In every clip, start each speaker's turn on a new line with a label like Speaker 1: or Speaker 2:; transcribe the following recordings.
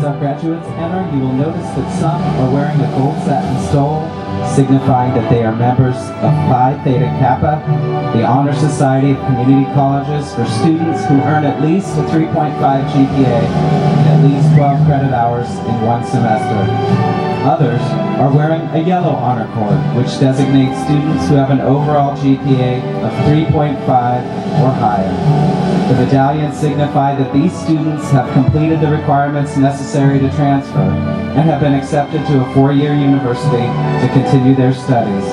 Speaker 1: As our graduates enter, you will notice that some are wearing a gold satin stole, signifying that they are members of Phi Theta Kappa, the Honor Society of Community Colleges for students who earn at least a 3.5 GPA and at least 12 credit hours in one semester. Others are wearing a yellow honor cord, which designates students who have an overall GPA of 3.5 or higher. The medallions signify that these students have completed the requirements necessary to transfer and have been accepted to a four-year university to continue their studies.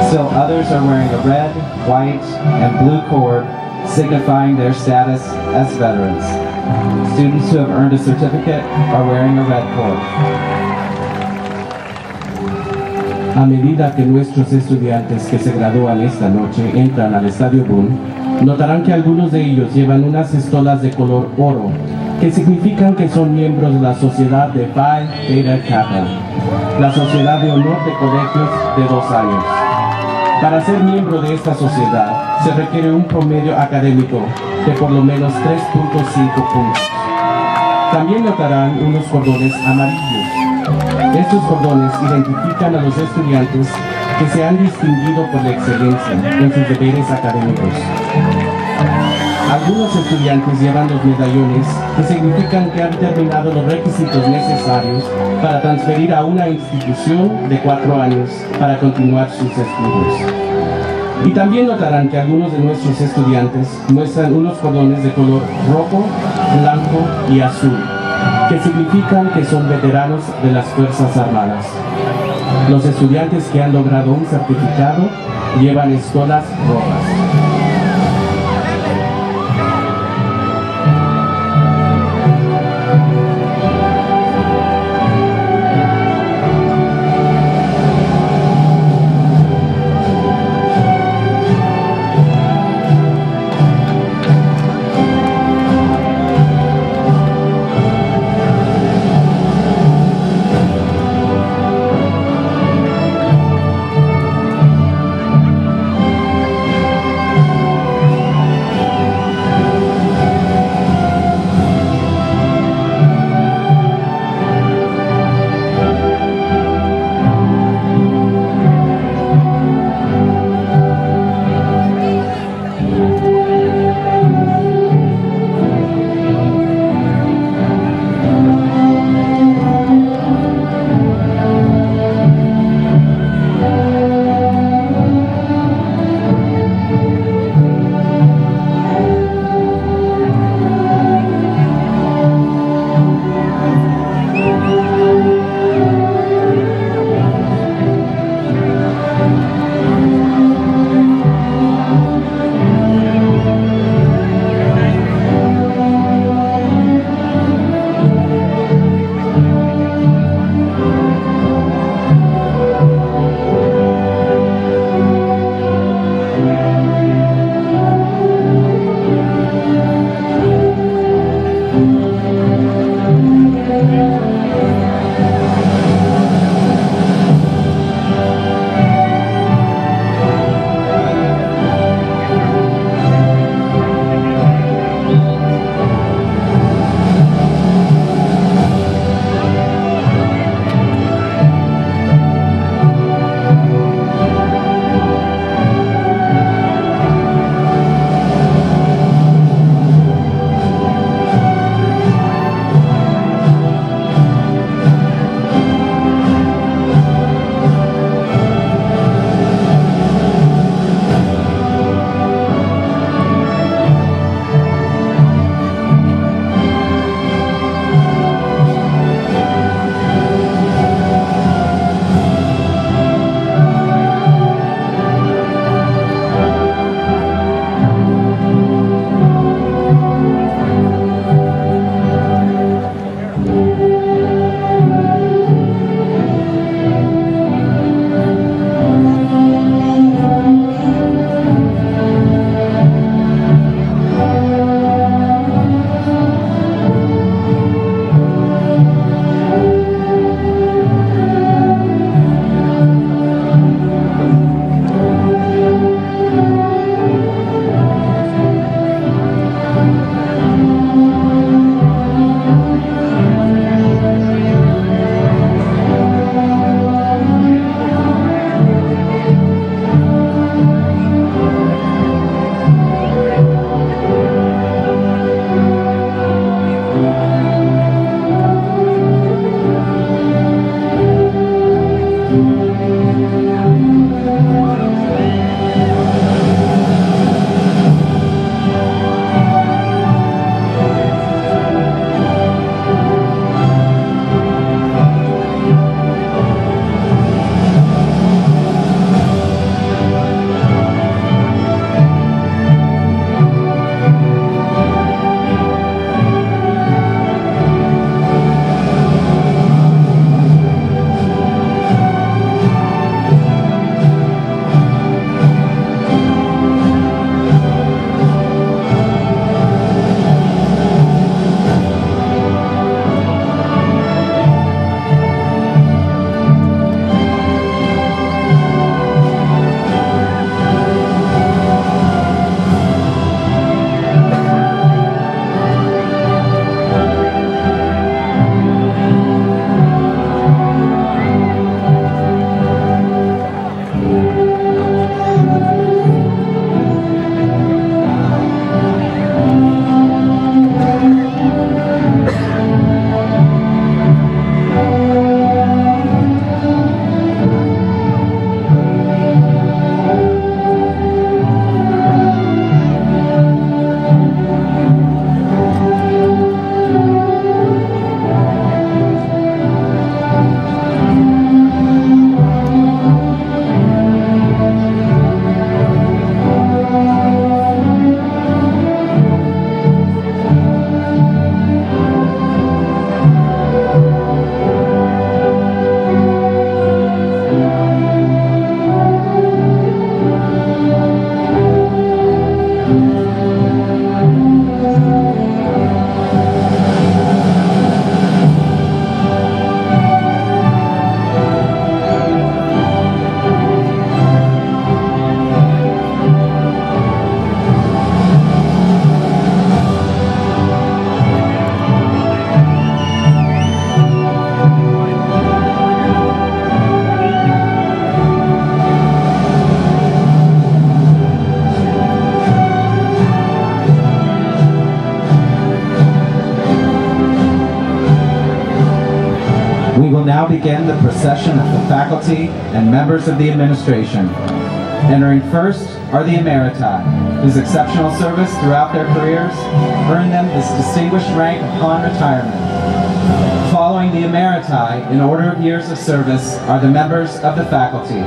Speaker 1: Still others are wearing a red, white, and blue cord, signifying their status as veterans. Students who have earned a certificate are wearing a red cord.
Speaker 2: A medida que nuestros estudiantes que se gradúan esta noche entran al Estadio Boone, notarán que algunos de ellos llevan unas estolas de color oro, que significan que son miembros de la Sociedad de Phi Theta Kappa, la Sociedad de Honor de Colegios de 2 años. Para ser miembro de esta sociedad, se requiere un promedio académico de por lo menos 3.5 puntos. También notarán unos cordones amarillos. Estos cordones identifican a los estudiantes que se han distinguido por la excelencia en sus deberes académicos. Algunos estudiantes llevan los medallones que significan que han terminado los requisitos necesarios para transferir a una institución de 4 años para continuar sus estudios. Y también notarán que algunos de nuestros estudiantes muestran unos cordones de color rojo, blanco y azul, que significan que son veteranos de las Fuerzas Armadas. Los estudiantes que han logrado un certificado llevan estolas rojas.
Speaker 1: We will now begin the procession of the faculty and members of the administration. Entering first are the emeriti, whose exceptional service throughout their careers earned them this distinguished rank upon retirement. Following the emeriti in order of years of service are the members of the faculty.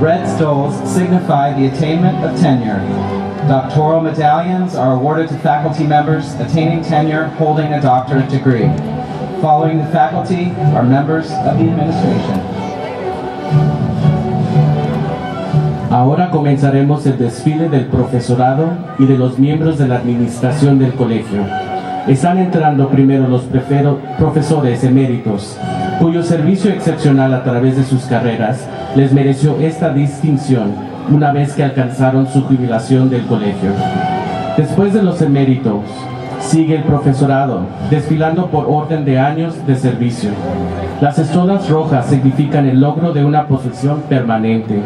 Speaker 1: Red stoles signify the attainment of tenure. Doctoral medallions are awarded to faculty members attaining tenure holding a doctorate degree. Following the faculty are members of the administration.
Speaker 2: Ahora comenzaremos el desfile del profesorado y de los miembros de la administración del colegio. Están entrando primero los profesores eméritos, cuyo servicio excepcional a través de sus carreras les mereció esta distinción una vez que alcanzaron su jubilación del colegio. Después de los eméritos, sigue el profesorado, desfilando por orden de años de servicio. Las estolas rojas significan el logro de una posición permanente.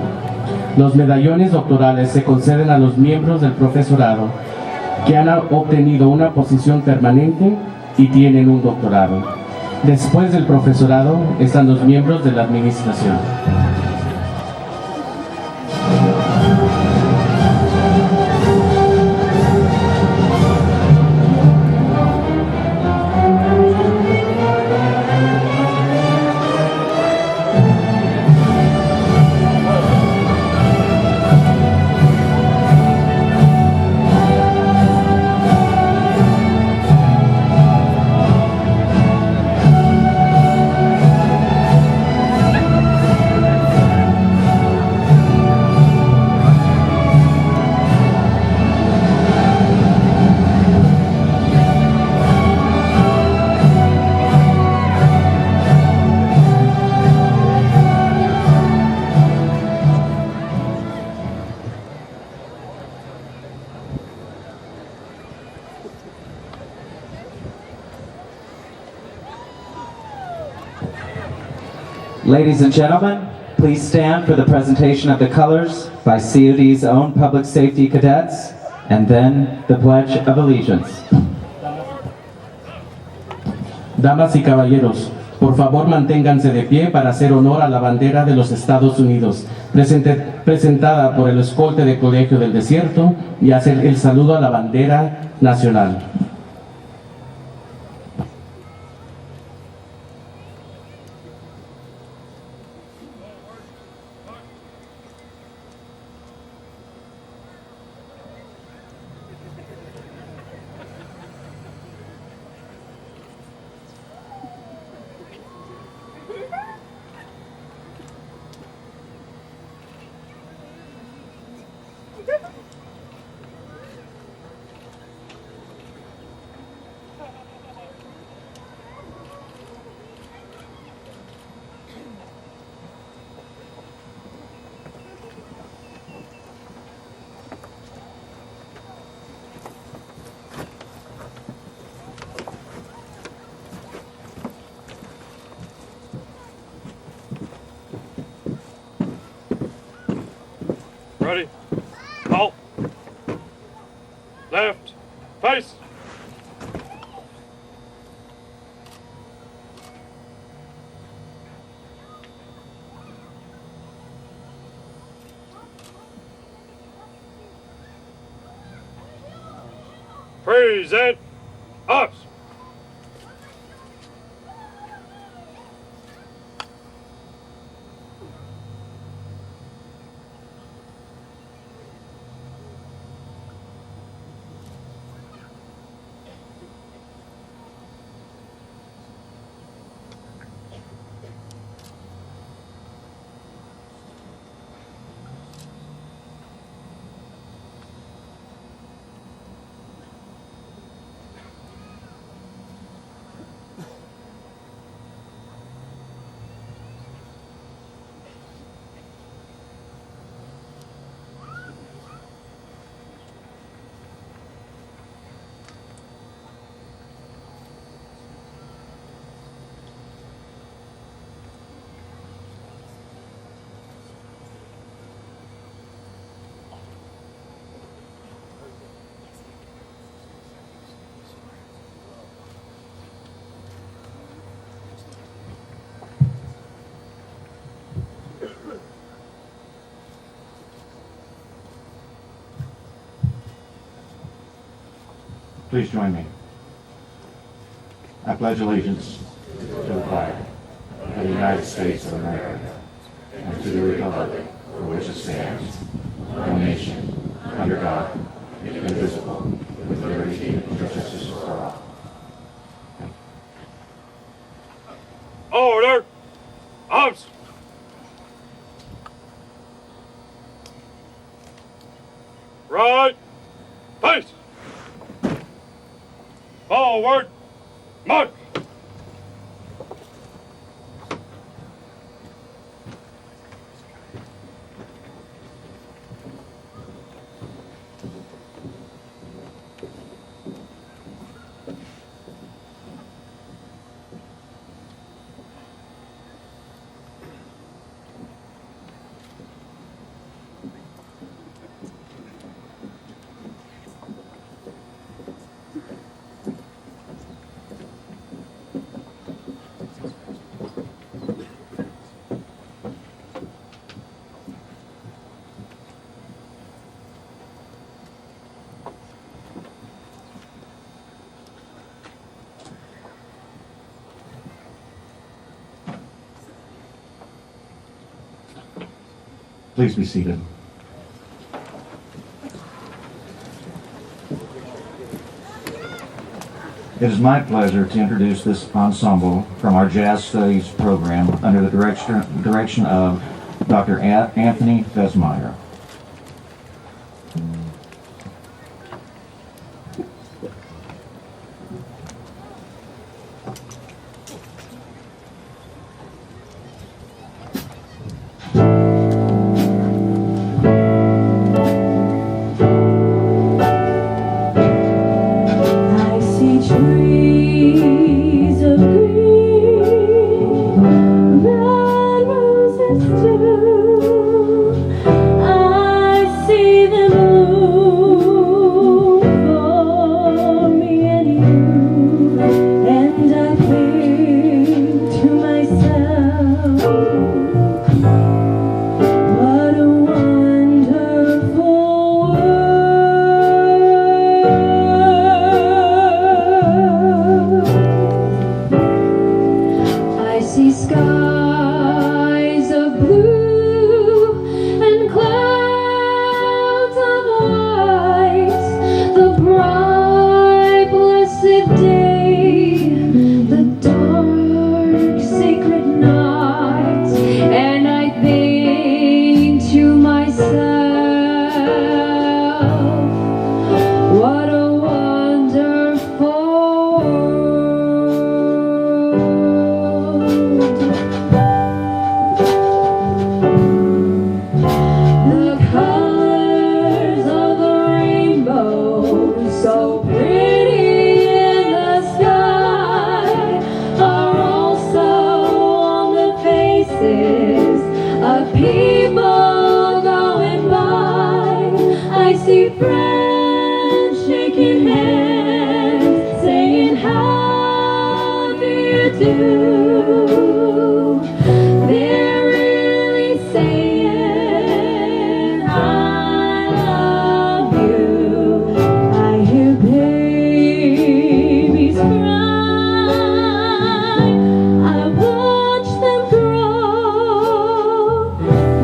Speaker 2: Los medallones doctorales se conceden a los miembros del profesorado que han obtenido una posición permanente y tienen un doctorado. Después del profesorado están los miembros de la administración.
Speaker 1: Ladies and gentlemen, please stand for the presentation of the colors by CUD's own public safety cadets, and then the Pledge of Allegiance.
Speaker 2: Damas y caballeros, Por favor, manténganse de pie para hacer honor a la bandera de los Estados Unidos, presentada por el escolta de Colegio del Desierto, y hacer el saludo a la bandera nacional.
Speaker 3: Ready? Halt. Left. Face. Present. Us.
Speaker 4: Please join me. I pledge allegiance to the flag of the United States of America and to the republic for which it stands, one nation, under God, indivisible, with liberty and justice for all.
Speaker 3: Order. Arms. Right. Face. Forward. March.
Speaker 4: Please be seated. It is my pleasure to introduce this ensemble from our Jazz Studies program under the direction of Dr. Anthony Fesmeyer.
Speaker 5: Trees of green, red roses too. I What a wonderful world. I see skies of blue and clouds of white, the bright blessed day, the dark sacred night, and I think to myself, what a wonderful world. The colors of the rainbow, so pretty in the sky, are also on the faces of people going by. I see friends shaking hands, saying, how do you do? They're really saying, I love you. I hear babies cry, I watch them grow.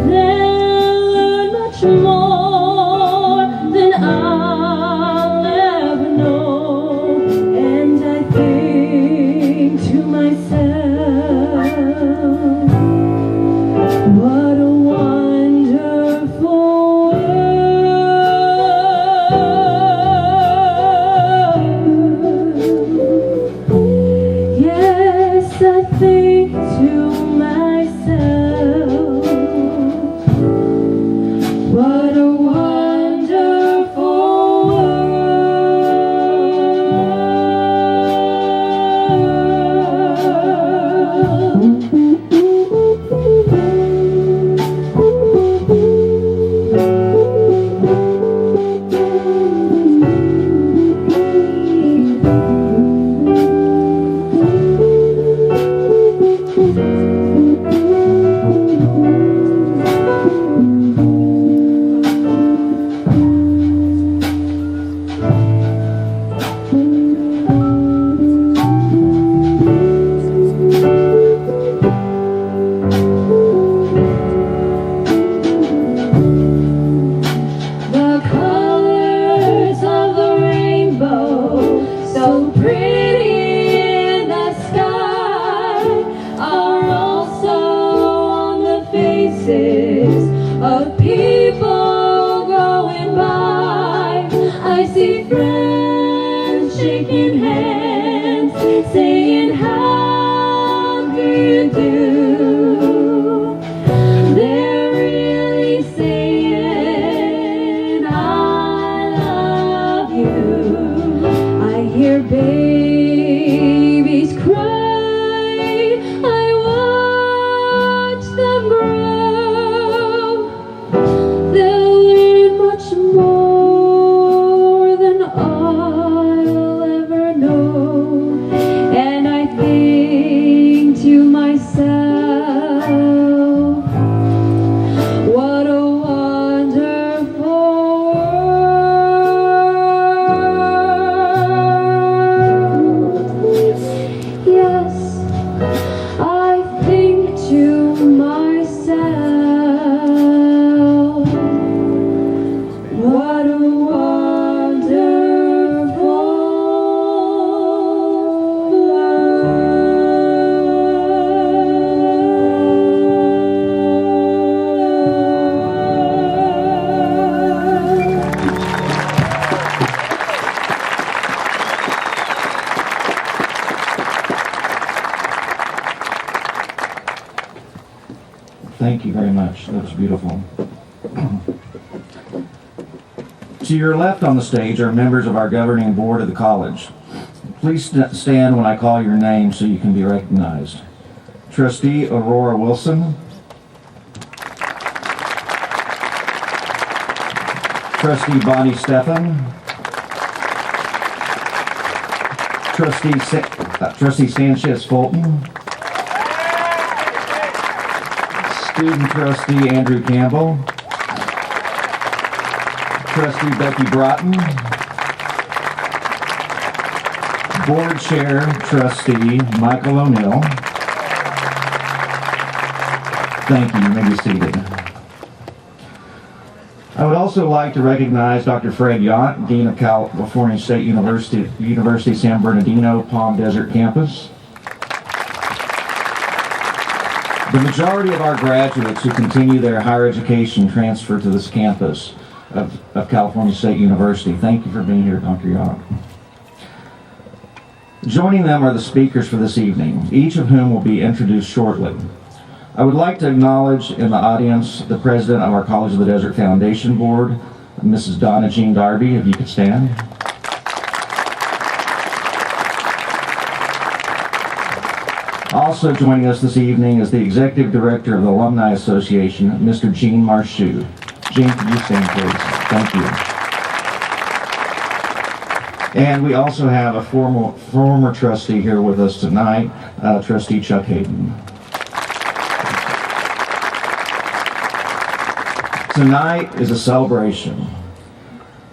Speaker 5: They'll learn much more than I'll ever know. And I think to myself, what a wonderful world. Yes, I think to myself, what a wonderful The colors of the rainbow, so pretty in the sky, are also on the faces of people going by. I see friends shaking hands, saying, how do you do? They're really saying, I love you. I hear babies cry, I watch them grow. They'll learn much more than I'll ever know. And I think to myself, what a wonderful world. Yes, I think to myself, what a wonderful world.
Speaker 4: Thank you very much. That's beautiful. To your left on the stage are members of our governing board of the college. Please stand when I call your name so you can be recognized. Trustee Aurora Wilson. Trustee Bonnie Stephan. Trustee Sanchez Fulton. Student Trustee Andrew Campbell, Trustee Becky Broughton, Board Chair Trustee Michael O'Neill. Thank you. You may be seated. I would also like to recognize Dr. Fred Yant, Dean of California State University San Bernardino Palm Desert Campus. The majority of our graduates who continue their higher education transfer to this campus of California State University. Thank you for being here, Dr. Yant. Joining them are the speakers for this evening, each of whom will be introduced shortly. I would like to acknowledge in the audience the president of our College of the Desert Foundation Board, Mrs. Donna Jean Darby, if you could stand. Also joining us this evening is the Executive Director of the Alumni Association, Mr. Gene Marchou. Gene, could you stand, please? Thank you. And we also have a former trustee here with us tonight, Trustee Chuck Hayden. Tonight is a celebration.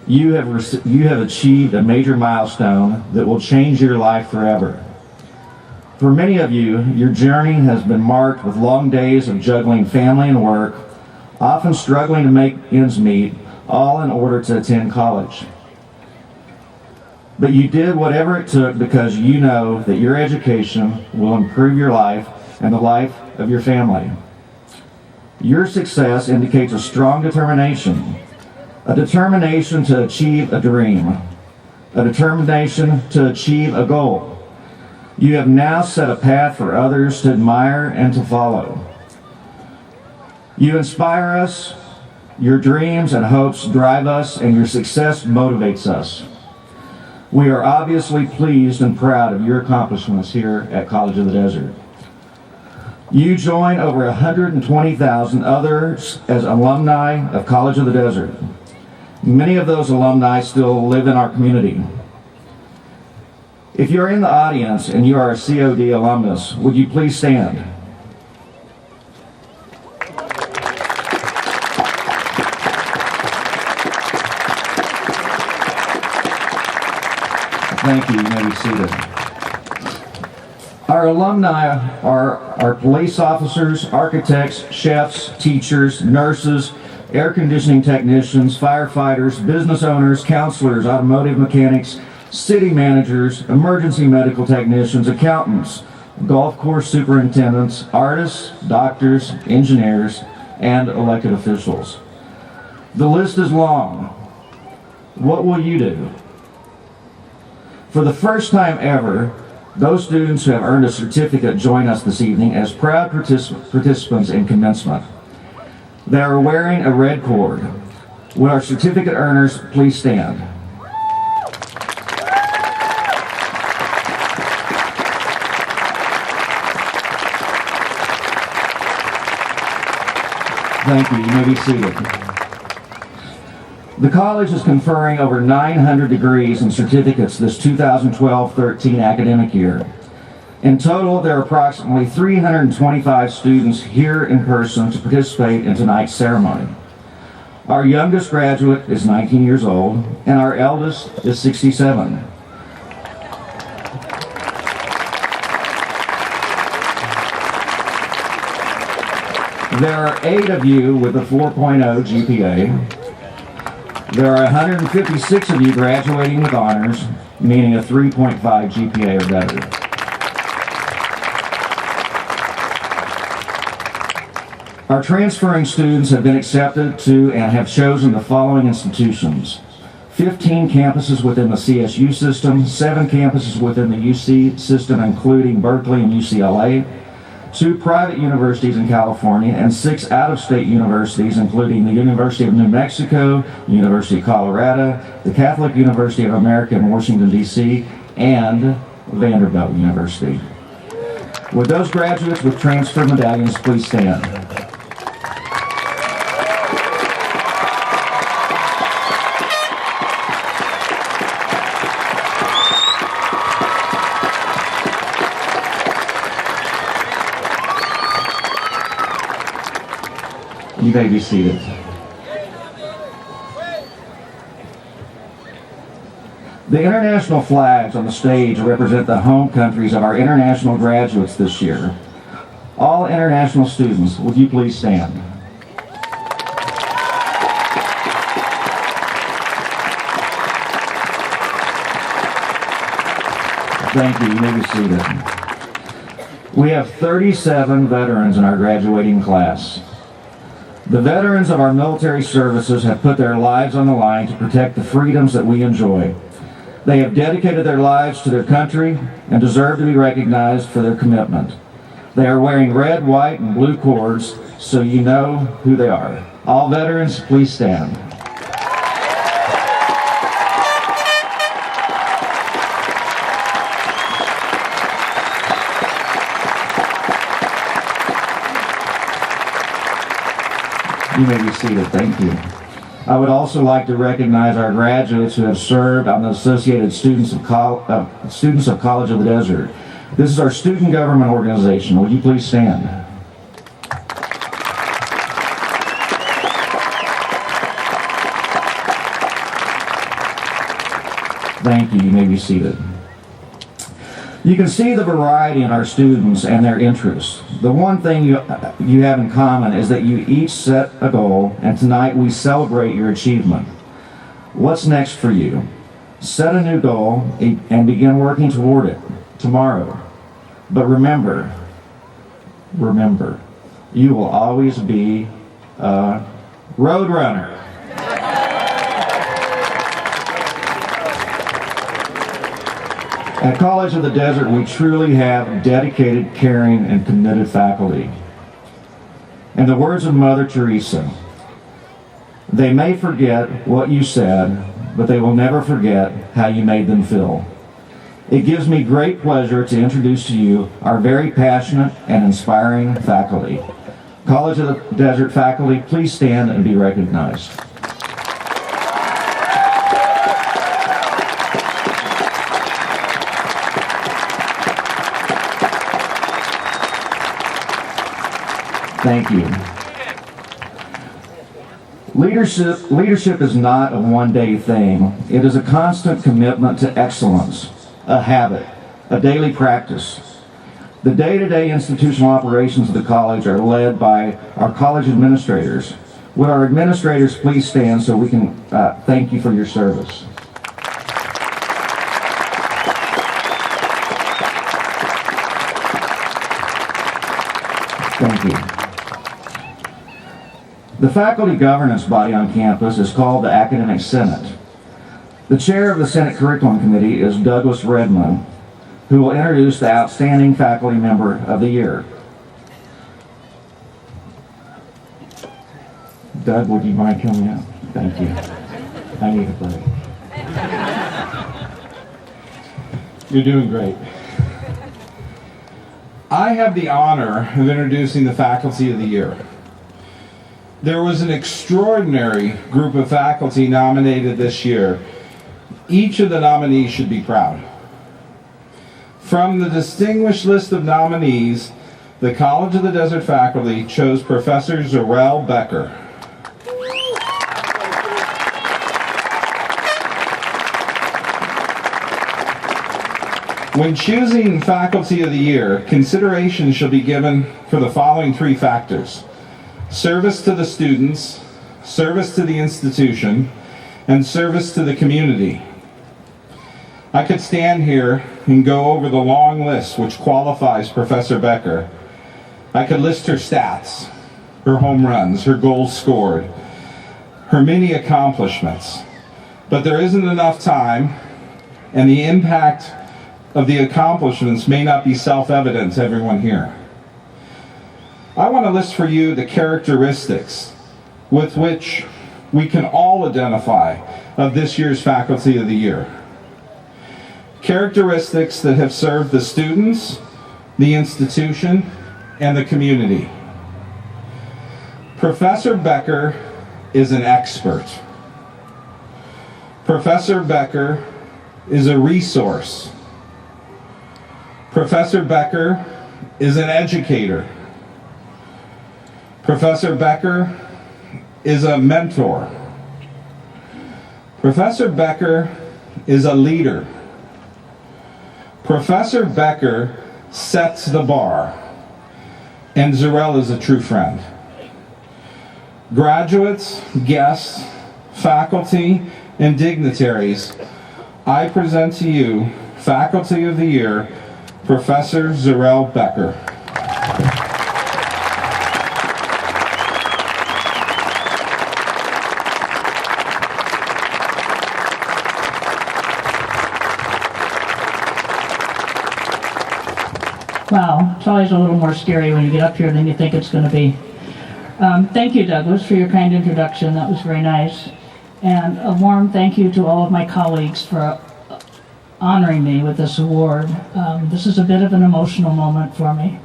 Speaker 4: You have achieved a major milestone that will change your life forever. For many of you, your journey has been marked with long days of juggling family and work, often struggling to make ends meet, all in order to attend college. But you did whatever it took because you know that your education will improve your life and the life of your family. Your success indicates a strong determination to achieve a dream, a determination to achieve a goal. You have now set a path for others to admire and to follow. You inspire us, your dreams and hopes drive us, and your success motivates us. We are obviously pleased and proud of your accomplishments here at College of the Desert. You join over 120,000 others as alumni of College of the Desert. Many of those alumni still live in our community. If you're in the audience and you are a COD alumnus, would you please stand? Thank you. You may be seated. Our alumni are our police officers, architects, chefs, teachers, nurses, air conditioning technicians, firefighters, business owners, counselors, automotive mechanics, city managers, emergency medical technicians, accountants, golf course superintendents, artists, doctors, engineers, and elected officials. The list is long. What will you do? For the first time ever, those students who have earned a certificate join us this evening as proud participants in commencement. They are wearing a red cord. Will our certificate earners please stand? Thank you. You may be seated. The college is conferring over 900 degrees and certificates this 2012-13 academic year. In total, there are approximately 325 students here in person to participate in tonight's ceremony. Our youngest graduate is 19 years old, and our eldest is 67. There are 8 of you with a 4.0 GPA. There are 156 of you graduating with honors, meaning a 3.5 GPA or better. Our transferring students have been accepted to and have chosen the following institutions: 15 campuses within the CSU system, 7 campuses within the UC system, including Berkeley and UCLA, 2 private universities in California, and 6 out-of-state universities, including the University of New Mexico, the University of Colorado, the Catholic University of America in Washington, D.C., and Vanderbilt University. Would those graduates with transfer medallions please stand? You may be seated. The international flags on the stage represent the home countries of our international graduates this year. All international students, would you please stand? Thank you. You may be seated. We have 37 veterans in our graduating class. The veterans of our military services have put their lives on the line to protect the freedoms that we enjoy. They have dedicated their lives to their country and deserve to be recognized for their commitment. They are wearing red, white, and blue cords, so you know who they are. All veterans, please stand. You may be seated. Thank you. I would also like to recognize our graduates who have served on the Associated Students of College of the Desert. This is our student government organization. Would you please stand? Thank you. You may be seated. You can see the variety in our students and their interests. The one thing you have in common is that you each set a goal, and tonight we celebrate your achievement. What's next for you? Set a new goal and begin working toward it tomorrow. But remember, you will always be a roadrunner. At College of the Desert, we truly have dedicated, caring, and committed faculty. In the words of Mother Teresa, they may forget what you said, but they will never forget how you made them feel. It gives me great pleasure to introduce to you our very passionate and inspiring faculty. College of the Desert faculty, please stand and be recognized. Thank you. Leadership is not a one-day thing. It is a constant commitment to excellence, a habit, a daily practice. The day-to-day institutional operations of the college are led by our college administrators. Would our administrators please stand so we can thank you for your service? Thank you. The faculty governance body on campus is called the Academic Senate. The chair of the Senate Curriculum Committee is Douglas Redmond, who will introduce the outstanding faculty member of the year. Doug, would you mind coming up? Thank you. I need a break.
Speaker 6: You're doing great. I have the honor of introducing the Faculty of the Year. There was an extraordinary group of faculty nominated this year. Each of the nominees should be proud. From the distinguished list of nominees, the College of the Desert faculty chose Professor Zorel Becker. When choosing Faculty of the Year, consideration shall be given for the following three factors: service to the students, service to the institution, and service to the community. I could stand here and go over the long list which qualifies Professor Becker. I could list her stats, her home runs, her goals scored, her many accomplishments. But there isn't enough time, and the impact of the accomplishments may not be self-evident to everyone here. I want to list for you the characteristics with which we can all identify of this year's Faculty of the Year. Characteristics that have served the students, the institution, and the community. Professor Becker is an expert. Professor Becker is a resource. Professor Becker is an educator. Professor Becker is a mentor. Professor Becker is a leader. Professor Becker sets the bar, and Zarel is a true friend. Graduates, guests, faculty, and dignitaries, I present to you Faculty of the Year, Professor Zarel Becker.
Speaker 7: Wow, it's always a little more scary when you get up here than you think it's going to be. Thank you, Douglas, for your kind introduction. That was very nice. And a warm thank you to all of my colleagues for honoring me with this award. This is a bit of an emotional moment for me.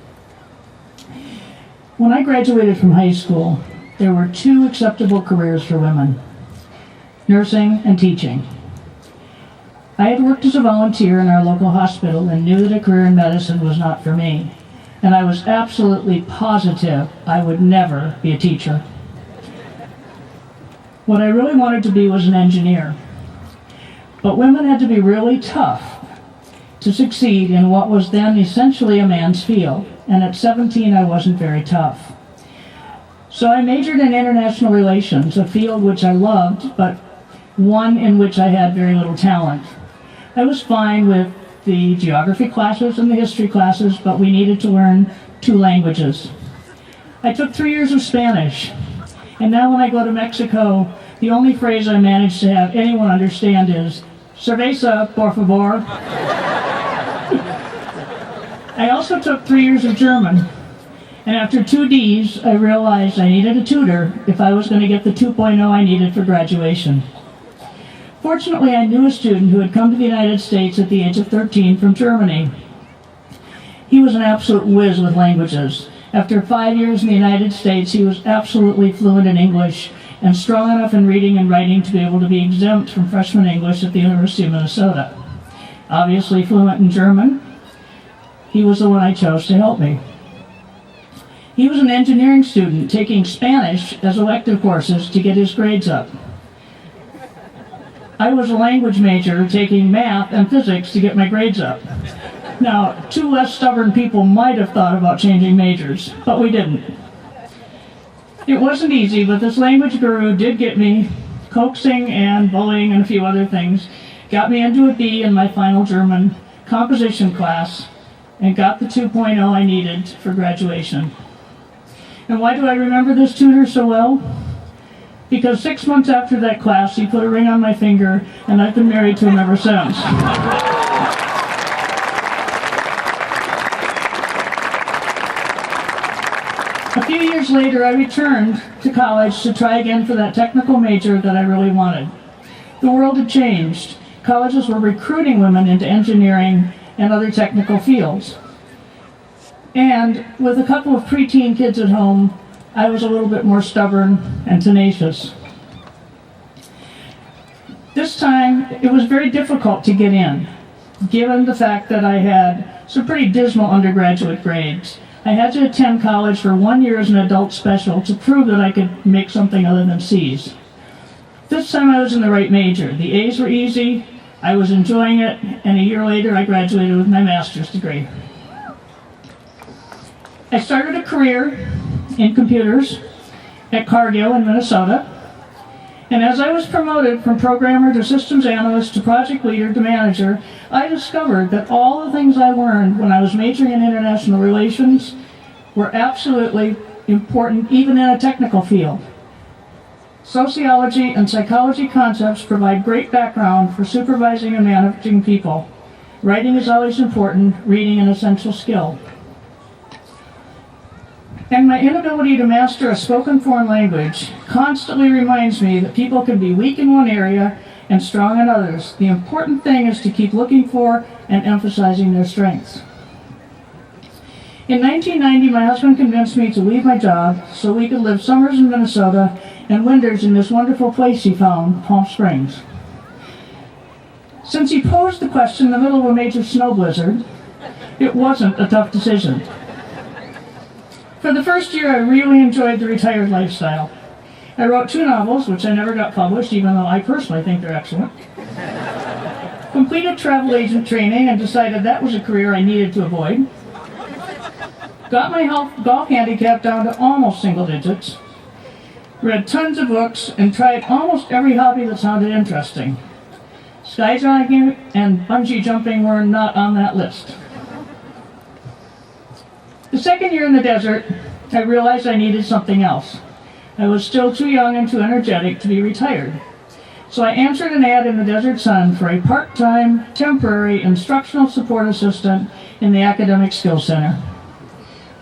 Speaker 7: When I graduated from high school, there were two acceptable careers for women: nursing and teaching. I had worked as a volunteer in our local hospital and knew that a career in medicine was not for me. And I was absolutely positive I would never be a teacher. What I really wanted to be was an engineer. But women had to be really tough to succeed in what was then essentially a man's field. And at 17, I wasn't very tough. So I majored in international relations, a field which I loved, but one in which I had very little talent. I was fine with the geography classes and the history classes, but we needed to learn 2 languages. I took 3 years of Spanish, and now when I go to Mexico, the only phrase I manage to have anyone understand is, "Cerveza, por favor." I also took 3 years of German, and after 2 Ds, I realized I needed a tutor if I was going to get the 2.0 I needed for graduation. Fortunately, I knew a student who had come to the United States at the age of 13 from Germany. He was an absolute whiz with languages. After 5 years in the United States, he was absolutely fluent in English and strong enough in reading and writing to be able to be exempt from freshman English at the University of Minnesota. Obviously fluent in German, he was the one I chose to help me. He was an engineering student taking Spanish as elective courses to get his grades up. I was a language major taking math and physics to get my grades up. Now, 2 less stubborn people might have thought about changing majors, but we didn't. It wasn't easy, but this language guru did get me coaxing and bullying and a few other things, got me into a B in my final German composition class, and got the 2.0 I needed for graduation. And why do I remember this tutor so well? Because 6 months after that class, he put a ring on my finger, and I've been married to him ever since. A few years later, I returned to college to try again for that technical major that I really wanted. The world had changed. Colleges were recruiting women into engineering and other technical fields. And with a couple of preteen kids at home, I was a little bit more stubborn and tenacious. This time, it was very difficult to get in, given the fact that I had some pretty dismal undergraduate grades. I had to attend college for 1 year as an adult special to prove that I could make something other than C's. This time I was in the right major. The A's were easy, I was enjoying it, and a year later I graduated with my master's degree. I started a career in computers at Cargill in Minnesota, and as I was promoted from programmer to systems analyst to project leader to manager, I discovered that all the things I learned when I was majoring in international relations were absolutely important even in a technical field. Sociology and psychology concepts provide great background for supervising and managing people. Writing is always important, reading an essential skill. And my inability to master a spoken foreign language constantly reminds me that people can be weak in one area and strong in others. The important thing is to keep looking for and emphasizing their strengths. In 1990, my husband convinced me to leave my job so we could live summers in Minnesota and winters in this wonderful place he found, Palm Springs. Since he posed the question in the middle of a major snow blizzard, it wasn't a tough decision. For the first year, I really enjoyed the retired lifestyle. I wrote 2 novels, which I never got published, even though I personally think they're excellent. Completed travel agent training and decided that was a career I needed to avoid. Got my golf handicap down to almost single digits. Read tons of books and tried almost every hobby that sounded interesting. Skydiving and bungee jumping were not on that list. The second year in the desert, I realized I needed something else. I was still too young and too energetic to be retired. So I answered an ad in the Desert Sun for a part-time, temporary instructional support assistant in the Academic Skills Center.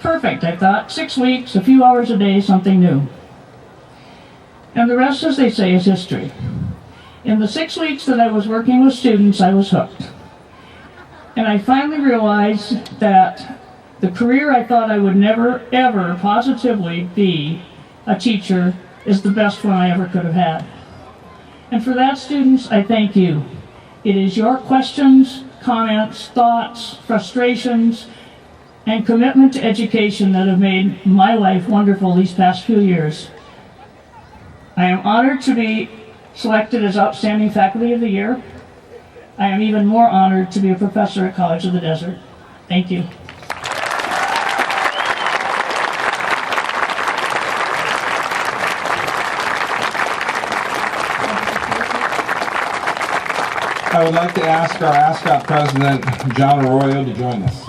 Speaker 7: Perfect, I thought. 6 weeks, a few hours a day, something new. And the rest, as they say, is history. In the 6 weeks that I was working with students, I was hooked. And I finally realized that the career I thought I would never, ever positively be a teacher is the best one I ever could have had. And for that, students, I thank you. It is your questions, comments, thoughts, frustrations, and commitment to education that have made my life wonderful these past few years. I am honored to be selected as Outstanding Faculty of the Year. I am even more honored to be a professor at College of the Desert. Thank you.
Speaker 6: I would like to ask our ASCOT President, John Arroyo, to join us.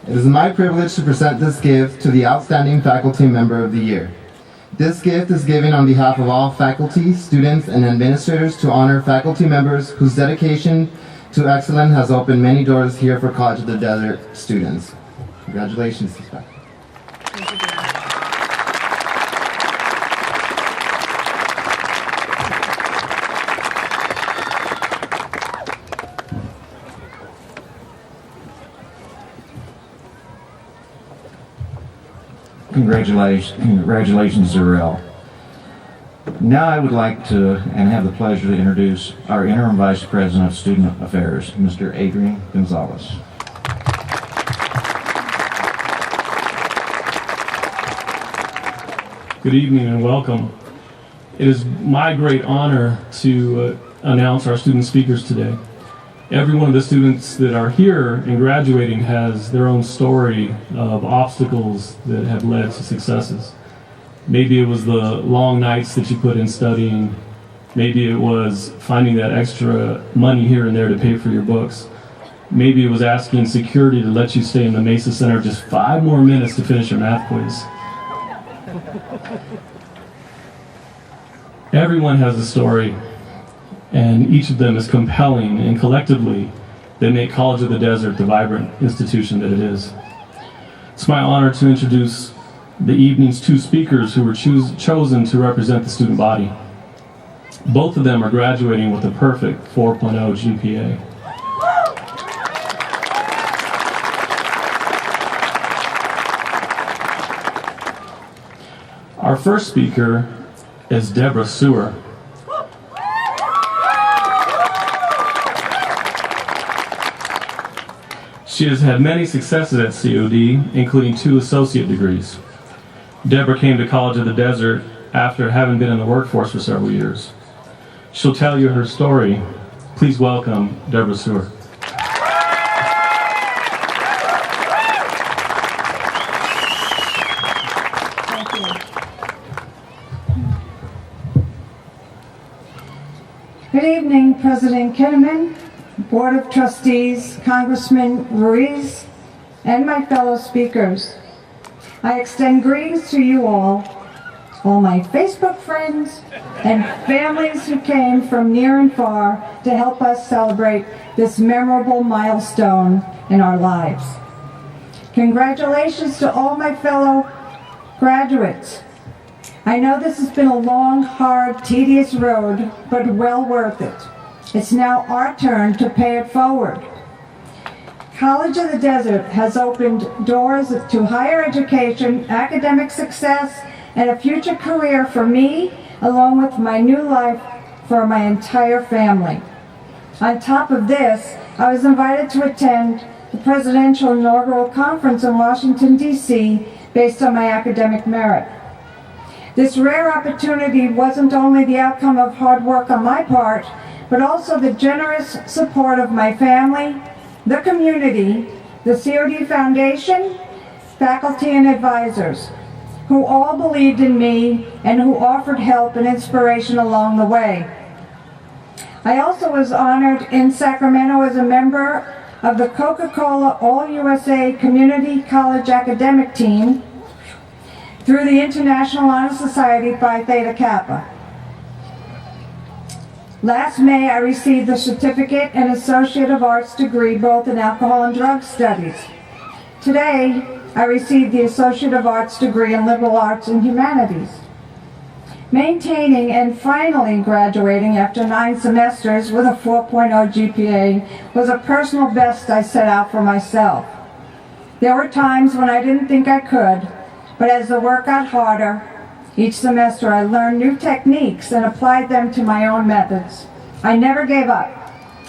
Speaker 8: It is my privilege to present this gift to the Outstanding Faculty Member of the Year. This gift is given on behalf of all faculty, students, and administrators to honor faculty members whose dedication to excellence has opened many doors here for College of the Desert students. Congratulations.
Speaker 4: Congratulations, Zarel. Now I would like to and have the pleasure to introduce our Interim Vice President of Student Affairs, Mr. Adrian Gonzalez.
Speaker 9: Good evening and welcome. It is my great honor to announce our student speakers today. Every one of the students that are here and graduating has their own story of obstacles that have led to successes. Maybe it was the long nights that you put in studying. Maybe it was finding that extra money here and there to pay for your books. Maybe it was asking security to let you stay in the Mesa Center just 5 more minutes to finish your math quiz. Everyone has a story, and each of them is compelling, and collectively they make College of the Desert the vibrant institution that it is. It's my honor to introduce the evening's 2 speakers who were chosen to represent the student body. Both of them are graduating with a perfect 4.0 GPA. Our first speaker is Deborah Sewer. She has had many successes at COD, including 2 associate degrees. Deborah came to College of the Desert after having been in the workforce for several years. She'll tell you her story. Please welcome Deborah Sewer.
Speaker 10: Good evening, President Kinnaman, Board of Trustees, Congressman Ruiz, and my fellow speakers. I extend greetings to you all my Facebook friends, and families who came from near and far to help us celebrate this memorable milestone in our lives. Congratulations to all my fellow graduates. I know this has been a long, hard, tedious road, but well worth it. It's now our turn to pay it forward. College of the Desert has opened doors to higher education, academic success, and a future career for me, along with my new life for my entire family. On top of this, I was invited to attend the Presidential Inaugural Conference in Washington, D.C., based on my academic merit. This rare opportunity wasn't only the outcome of hard work on my part, but also the generous support of my family, the community, the COD Foundation, faculty and advisors, who all believed in me and who offered help and inspiration along the way. I also was honored in Sacramento as a member of the Coca-Cola All-USA Community College Academic Team through the International Honor Society Phi Theta Kappa. Last May, I received the Certificate and Associate of Arts degree both in Alcohol and Drug Studies. Today, I received the Associate of Arts degree in Liberal Arts and Humanities. Maintaining and finally graduating after 9 semesters with a 4.0 GPA was a personal best I set out for myself. There were times when I didn't think I could, but as the work got harder, each semester I learned new techniques and applied them to my own methods. I never gave up.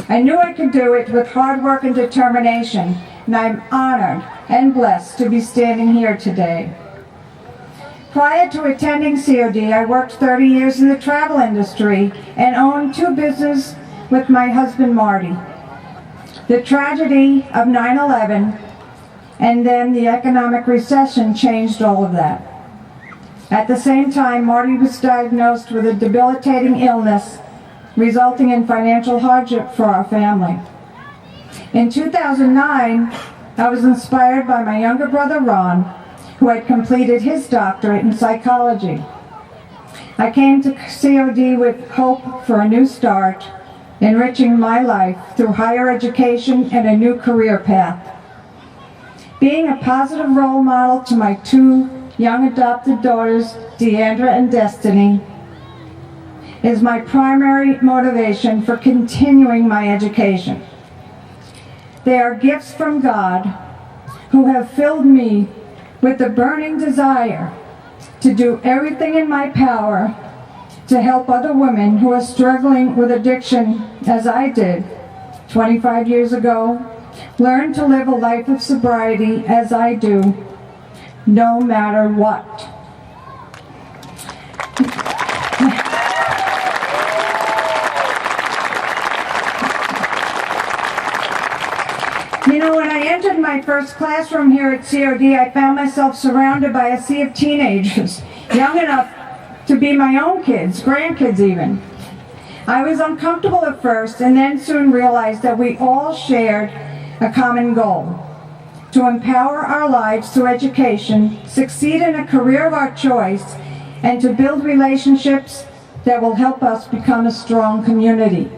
Speaker 10: I knew I could do it with hard work and determination, and I'm honored and blessed to be standing here today. Prior to attending COD, I worked 30 years in the travel industry and owned 2 businesses with my husband Marty. The tragedy of 9/11 and then the economic recession changed all of that. At the same time, Marty was diagnosed with a debilitating illness, resulting in financial hardship for our family. In 2009, I was inspired by my younger brother Ron, who had completed his doctorate in psychology. I came to COD with hope for a new start, enriching my life through higher education and a new career path. Being a positive role model to my 2 young adopted daughters, Deandra and Destiny, is my primary motivation for continuing my education. They are gifts from God who have filled me with the burning desire to do everything in my power to help other women who are struggling with addiction as I did 25 years ago, learn to live a life of sobriety as I do, no matter what. You know, when I entered my first classroom here at COD, I found myself surrounded by a sea of teenagers, young enough to be my own kids, grandkids even. I was uncomfortable at first and then soon realized that we all shared a common goal: to empower our lives through education, succeed in a career of our choice, and to build relationships that will help us become a strong community.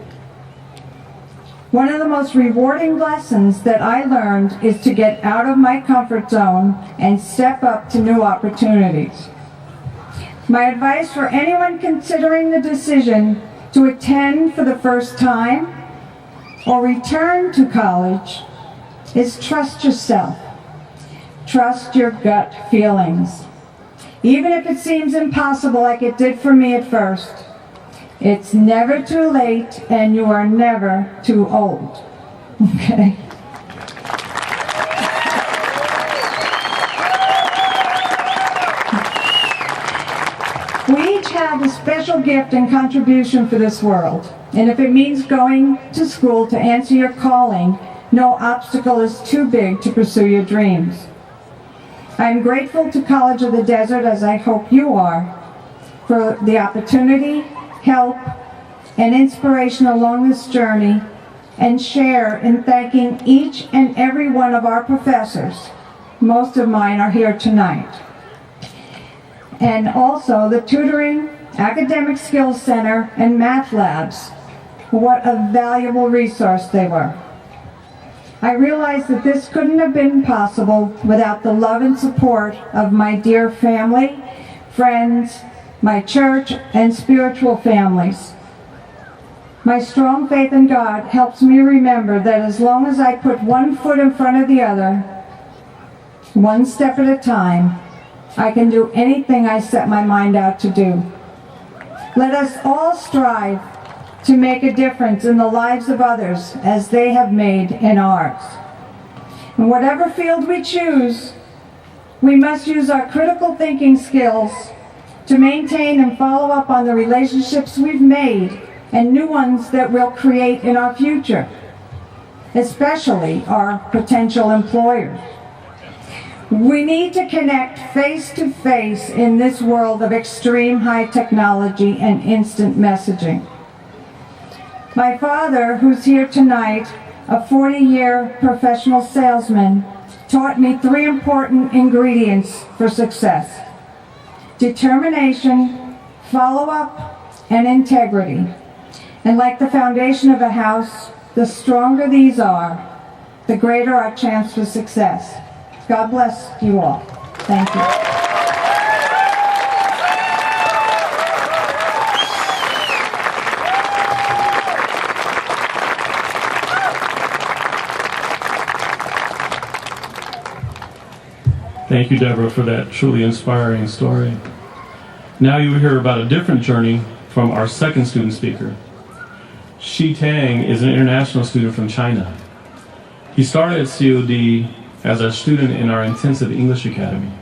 Speaker 10: One of the most rewarding lessons that I learned is to get out of my comfort zone and step up to new opportunities. My advice for anyone considering the decision to attend for the first time or return to college is trust yourself. Trust your gut feelings. Even if it seems impossible like it did for me at first, it's never too late and you are never too old. Okay? We each have a special gift and contribution for this world. And if it means going to school to answer your calling, no obstacle is too big to pursue your dreams. I am grateful to College of the Desert, as I hope you are, for the opportunity, help, and inspiration along this journey, and share in thanking each and every one of our professors. Most of mine are here tonight. And also the Tutoring, Academic Skills Center, and Math Labs. What a valuable resource they were. I realized that this couldn't have been possible without the love and support of my dear family, friends, my church, and spiritual families. My strong faith in God helps me remember that as long as I put one foot in front of the other, one step at a time, I can do anything I set my mind out to do. Let us all strive to make a difference in the lives of others as they have made in ours. In whatever field we choose, we must use our critical thinking skills to maintain and follow up on the relationships we've made and new ones that we'll create in our future, especially our potential employers. We need to connect face to face in this world of extreme high technology and instant messaging. My father, who's here tonight, a 40-year professional salesman, taught me 3 important ingredients for success: determination, follow-up, and integrity. And like the foundation of a house, the stronger these are, the greater our chance for success. God bless you all. Thank you.
Speaker 9: Thank you, Deborah, for that truly inspiring story. Now you will hear about a different journey from our second student speaker. Shi Tang is an international student from China. He started at COD as a student in our intensive English academy.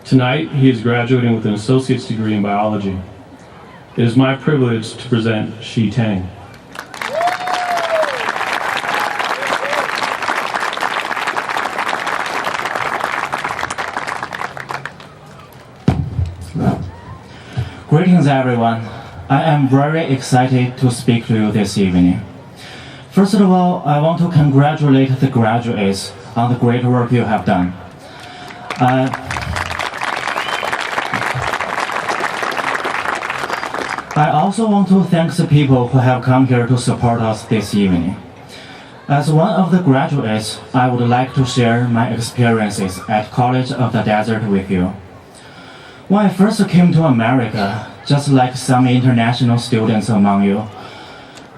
Speaker 9: Tonight, he is graduating with an associate's degree in biology. It is my privilege to present Shi Tang.
Speaker 11: Greetings, everyone. I am very excited to speak to you this evening. First of all, I want to congratulate the graduates on the great work you have done. I also want to thank the people who have come here to support us this evening. As one of the graduates, I would like to share my experiences at College of the Desert with you. When I first came to America, just like some international students among you,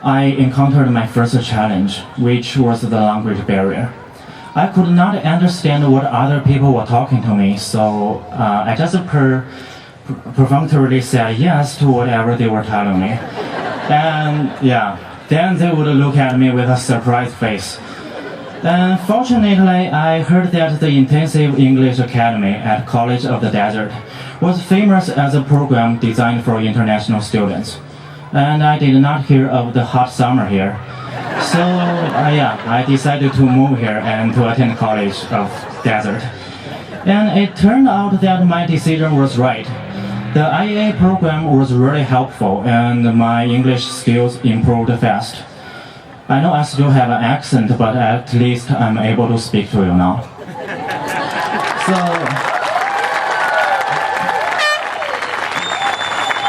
Speaker 11: I encountered my first challenge, which was the language barrier. I could not understand what other people were talking to me, so I just perfunctorily said yes to whatever they were telling me. And yeah, then they would look at me with a surprised face. And fortunately, I heard that the Intensive English Academy at College of the Desert was famous as a program designed for international students. And I did not hear of the hot summer here. So I decided to move here and to attend College of Desert. And it turned out that my decision was right. The IEA program was really helpful and my English skills improved fast. I know I still have an accent, but at least I'm able to speak to you now.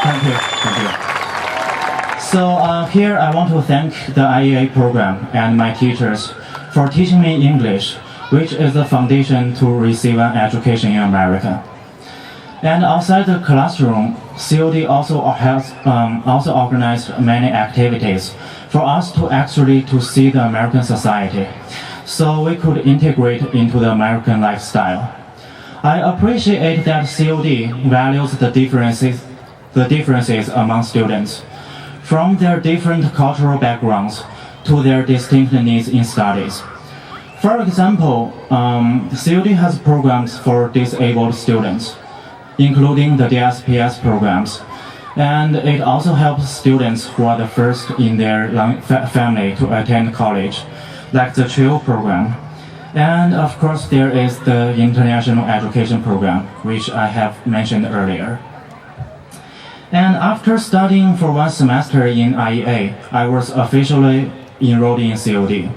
Speaker 11: Thank you. So here I want to thank the IEA program and my teachers for teaching me English, which is the foundation to receive an education in America. And outside the classroom, COD also has organized many activities for us to actually see the American society, so we could integrate into the American lifestyle. I appreciate that COD values the differences among students, from their different cultural backgrounds to their distinct needs in studies. For example, COD has programs for disabled students, including the DSPS programs, and it also helps students who are the first in their family to attend college, like the CHILL program. And of course, there is the International Education Program, which I have mentioned earlier. And after studying for 1 semester in IEA, I was officially enrolled in COD.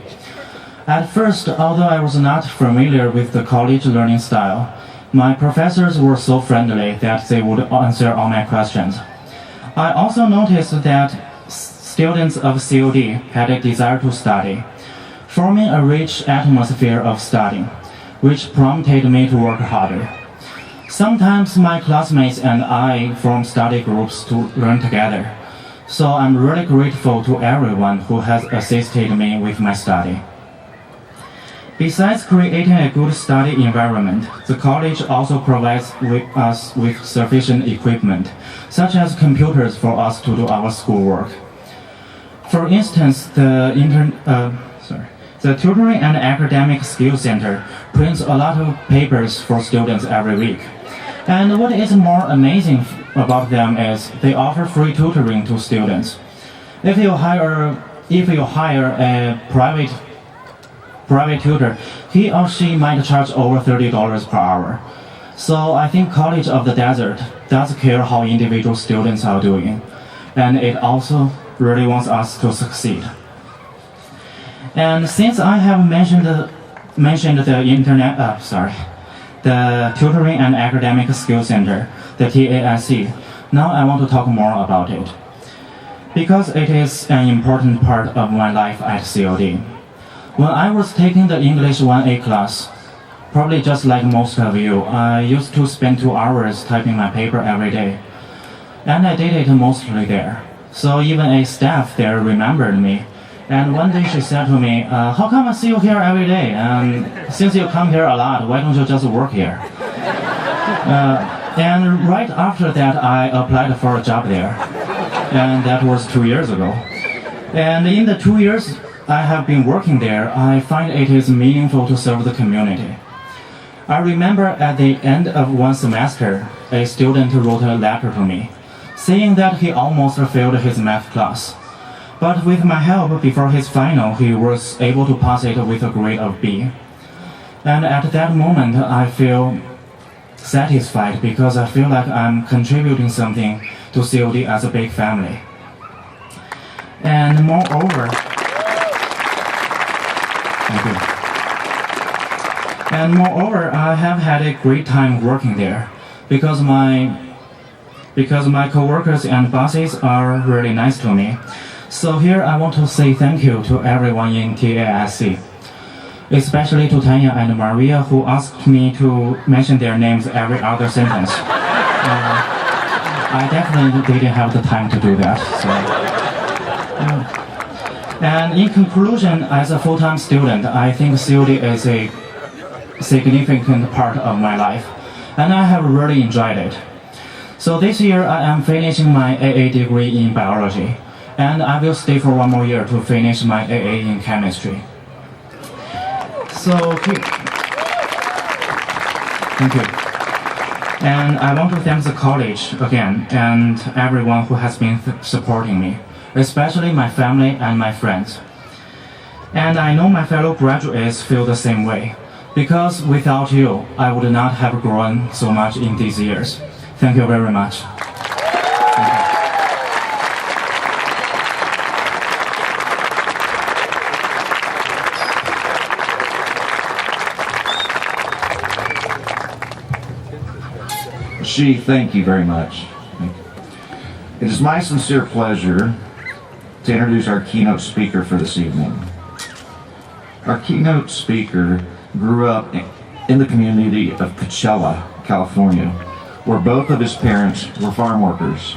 Speaker 11: At first, although I was not familiar with the college learning style, my professors were so friendly that they would answer all my questions. I also noticed that students of COD had a desire to study, forming a rich atmosphere of studying, which prompted me to work harder. Sometimes my classmates and I form study groups to learn together, so I'm really grateful to everyone who has assisted me with my study. Besides creating a good study environment, the college also provides us with sufficient equipment, such as computers for us to do our schoolwork. For instance, the Tutoring and Academic Skills Center prints a lot of papers for students every week. And what is more amazing about them is they offer free tutoring to students. If you hire a private tutor, he or she might charge over $30 per hour. So I think College of the Desert does care how individual students are doing, and it also really wants us to succeed. And since I have mentioned the Tutoring and Academic Skills Center, the TASC, now I want to talk more about it. Because it is an important part of my life at COD. When I was taking the English 1A class, probably just like most of you, I used to spend 2 hours typing my paper every day. And I did it mostly there. So even a staff there remembered me. And one day she said to me, how come I see you here every day? Since you come here a lot, why don't you just work here? And right after that, I applied for a job there. And that was 2 years ago. And in the 2 years I have been working there, I find it is meaningful to serve the community. I remember at the end of one semester, a student wrote a letter to me, saying that he almost failed his math class. But with my help before his final, he was able to pass it with a grade of B. And at that moment, I feel satisfied because I feel like I'm contributing something to COD as a big family. And moreover, I have had a great time working there because my coworkers and bosses are really nice to me. So here I want to say thank you to everyone in TASC, especially to Tanya and Maria, who asked me to mention their names every other sentence. I definitely didn't have the time to do that. And in conclusion, as a full-time student, I think COD is a significant part of my life, and I have really enjoyed it. So this year I am finishing my AA degree in biology, and I will stay for 1 more year to finish my AA in chemistry. So, thank you. And I want to thank the college again and everyone who has been supporting me, especially my family and my friends. And I know my fellow graduates feel the same way, because without you, I would not have grown so much in these years. Thank you very much.
Speaker 4: Thank you very much. It is my sincere pleasure to introduce our keynote speaker for this evening. Our keynote speaker grew up in the community of Coachella, California, where both of his parents were farm workers.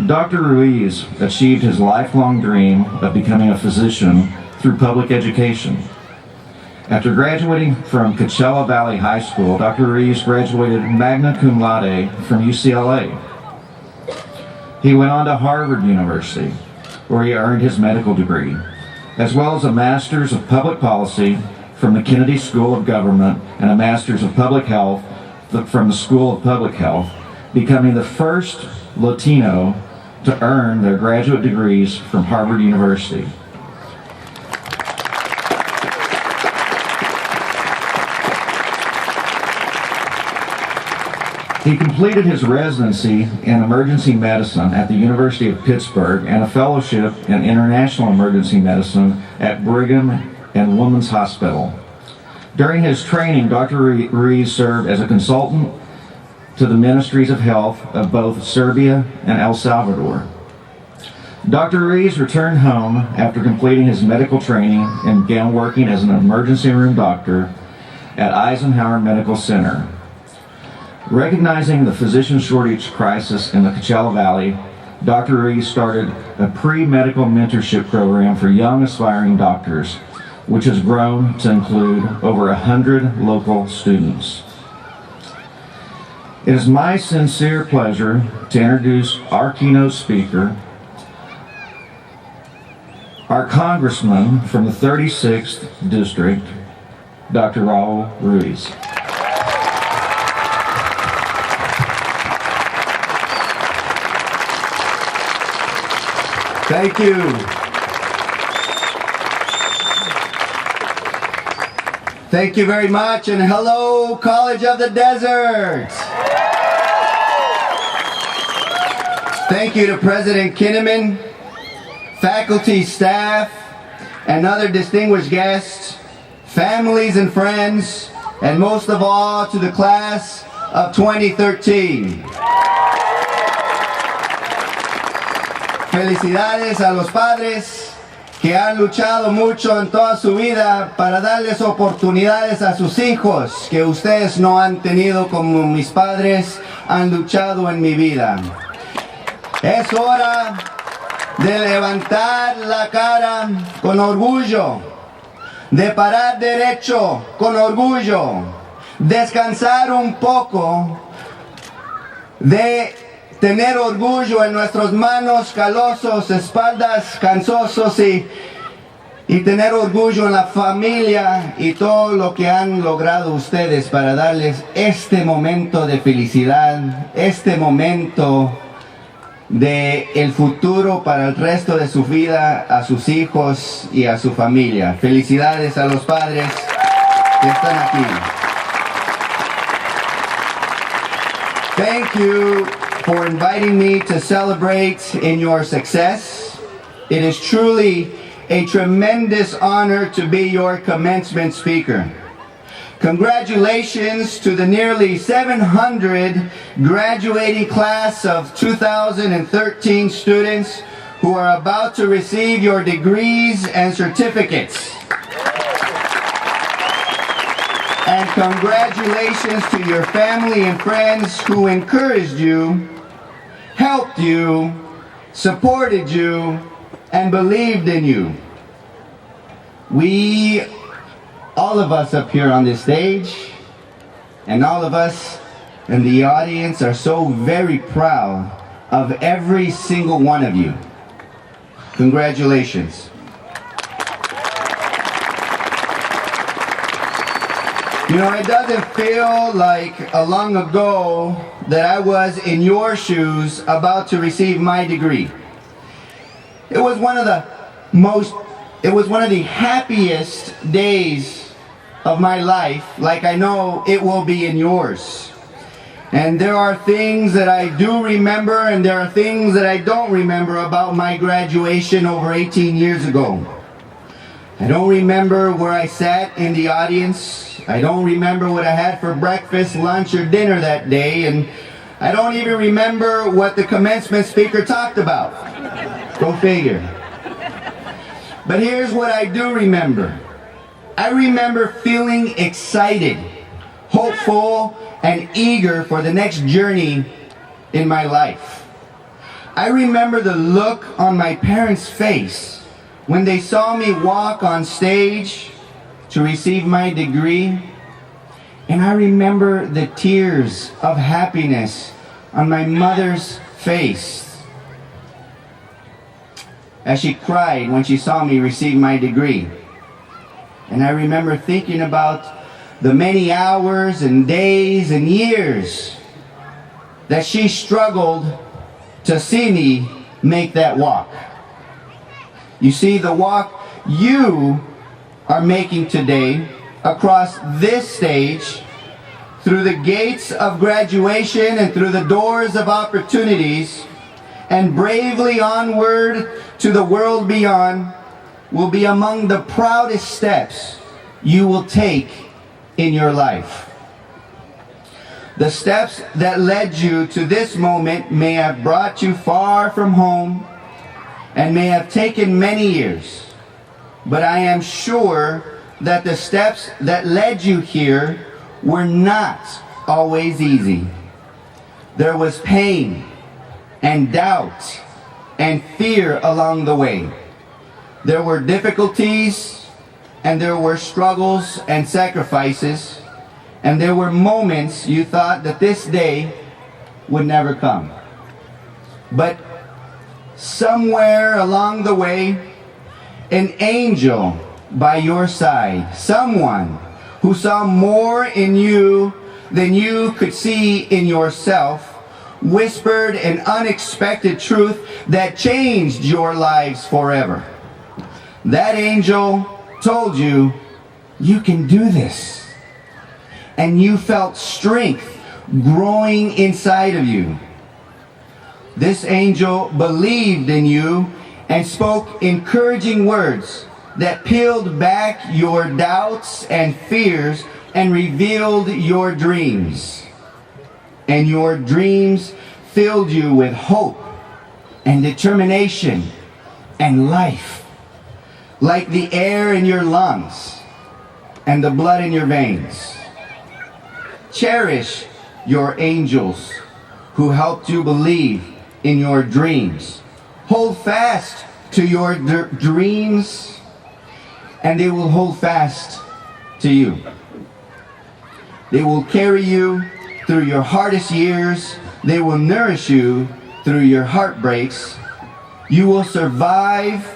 Speaker 4: Dr. Ruiz achieved his lifelong dream of becoming a physician through public education. After graduating from Coachella Valley High School, Dr. Ruiz graduated magna cum laude from UCLA. He went on to Harvard University, where he earned his medical degree, as well as a Master's of Public Policy from the Kennedy School of Government and a Master's of Public Health from the School of Public Health, becoming the first Latino to earn their graduate degrees from Harvard University. He completed his residency in emergency medicine at the University of Pittsburgh and a fellowship in international emergency medicine at Brigham and Women's Hospital. During his training, Dr. Ruiz served as a consultant to the Ministries of Health of both Serbia and El Salvador. Dr. Ruiz returned home after completing his medical training and began working as an emergency room doctor at Eisenhower Medical Center. Recognizing the physician shortage crisis in the Coachella Valley, Dr. Ruiz started a pre-medical mentorship program for young aspiring doctors, which has grown to include over 100 local students. It is my sincere pleasure to introduce our keynote speaker,
Speaker 12: our Congressman from the 36th District, Dr. Raul Ruiz.
Speaker 13: Thank you. Thank you very much, and hello, College of the Desert. Thank you to President Kinnaman, faculty, staff, and other distinguished guests, families and friends, and most of all to the class of 2013. Felicidades a los padres que han luchado mucho en toda su vida para darles oportunidades a sus hijos que ustedes no han tenido como mis padres han luchado en mi vida. Es hora de levantar la cara con orgullo, de parar derecho con orgullo, descansar un poco, de tener orgullo en nuestras manos calosos, espaldas cansosos y tener orgullo en la familia y todo lo que han logrado ustedes para darles este momento de felicidad, este momento de el futuro para el resto de su vida a sus hijos y a su familia. Felicidades a los padres que están aquí. Thank you for inviting me to celebrate in your success. It is truly a tremendous honor to be your commencement speaker. Congratulations to the nearly 700 graduating class of 2013 students who are about to receive your degrees and certificates. And congratulations to your family and friends who encouraged you, helped you, supported you, and believed in you. All of us up here on this stage, and all of us in the audience are so very proud of every single one of you. Congratulations. You know, it doesn't feel like long ago that I was in your shoes about to receive my degree. It was one of the happiest days of my life, like I know it will be in yours. And there are things that I do remember, and there are things that I don't remember about my graduation over 18 years ago. I don't remember where I sat in the audience. I don't remember what I had for breakfast, lunch, or dinner that day, and I don't even remember what the commencement speaker talked about. Go figure. But here's what I do remember. I remember feeling excited, hopeful, and eager for the next journey in my life. I remember the look on my parents' face when they saw me walk on stage to receive my degree. And I remember the tears of happiness on my mother's face as she cried when she saw me receive my degree. And I remember thinking about the many hours and days and years that she struggled to see me make that walk. You see, the walk you are making today across this stage, through the gates of graduation and through the doors of opportunities, and bravely onward to the world beyond, will be among the proudest steps you will take in your life. The steps that led you to this moment may have brought you far from home and may have taken many years, but I am sure that the steps that led you here were not always easy. There was pain and doubt and fear along the way. There were difficulties, and there were struggles and sacrifices, and there were moments you thought that this day would never come. But somewhere along the way, an angel by your side, someone who saw more in you than you could see in yourself, whispered an unexpected truth that changed your lives forever. That angel told you, you can do this. And you felt strength growing inside of you. This angel believed in you and spoke encouraging words that peeled back your doubts and fears and revealed your dreams. And your dreams filled you with hope and determination and life, like the air in your lungs and the blood in your veins. Cherish your angels who helped you believe in your dreams. Hold fast to your dreams, and they will hold fast to you. They will carry you through your hardest years. They will nourish you through your heartbreaks. You will survive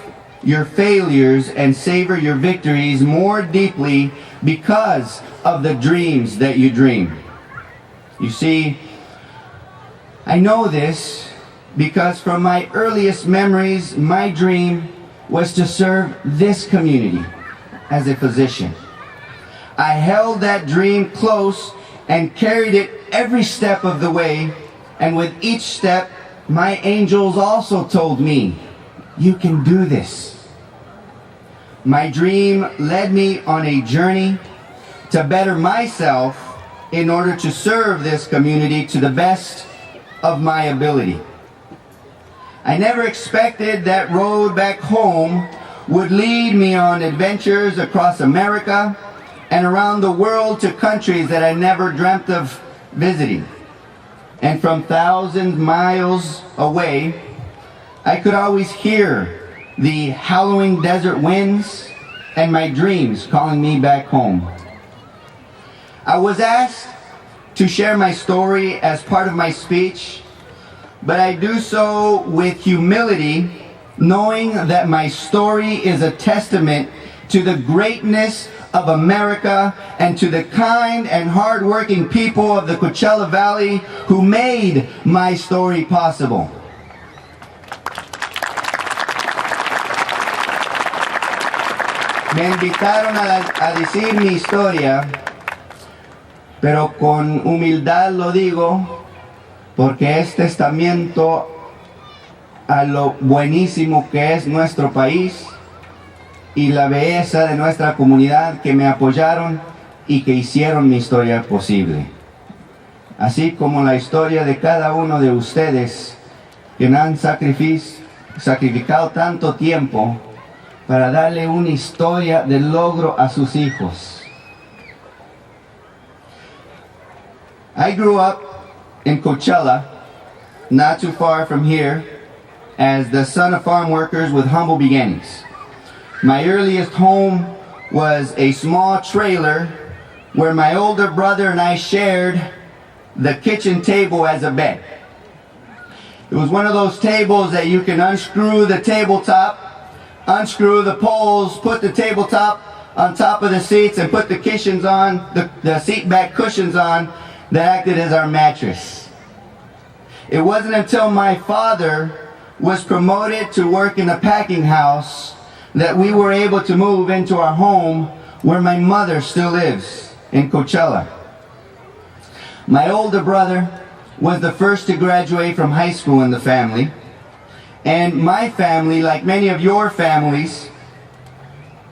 Speaker 13: your failures and savor your victories more deeply because of the dreams that you dream. You see, I know this because from my earliest memories, my dream was to serve this community as a physician. I held that dream close and carried it every step of the way, and with each step, my angels also told me, you can do this. My dream led me on a journey to better myself in order to serve this community to the best of my ability. I never expected that road back home would lead me on adventures across America and around the world to countries that I never dreamt of visiting. And from thousands of miles away, I could always hear the howling desert winds and my dreams calling me back home. I was asked to share my story as part of my speech, but I do so with humility, knowing that my story is a testament to the greatness of America and to the kind and hard-working people of the Coachella Valley who made my story possible. Me invitaron a decir mi historia, pero con humildad lo digo porque es testamento a lo buenísimo que es nuestro país y la belleza de nuestra comunidad que me apoyaron y que hicieron mi historia posible. Así como la historia de cada uno de ustedes que han sacrificado tanto tiempo para darle una historia de logro a sus hijos. I grew up in Coachella, not too far from here, as the son of farm workers with humble beginnings. My earliest home was a small trailer where my older brother and I shared the kitchen table as a bed. It was one of those tables that you can unscrew the tabletop, unscrew the poles, put the tabletop on top of the seats and put the cushions on, the seat back cushions on that acted as our mattress. It wasn't until my father was promoted to work in a packing house that we were able to move into our home where my mother still lives, in Coachella. My older brother was the first to graduate from high school in the family, and my family, like many of your families,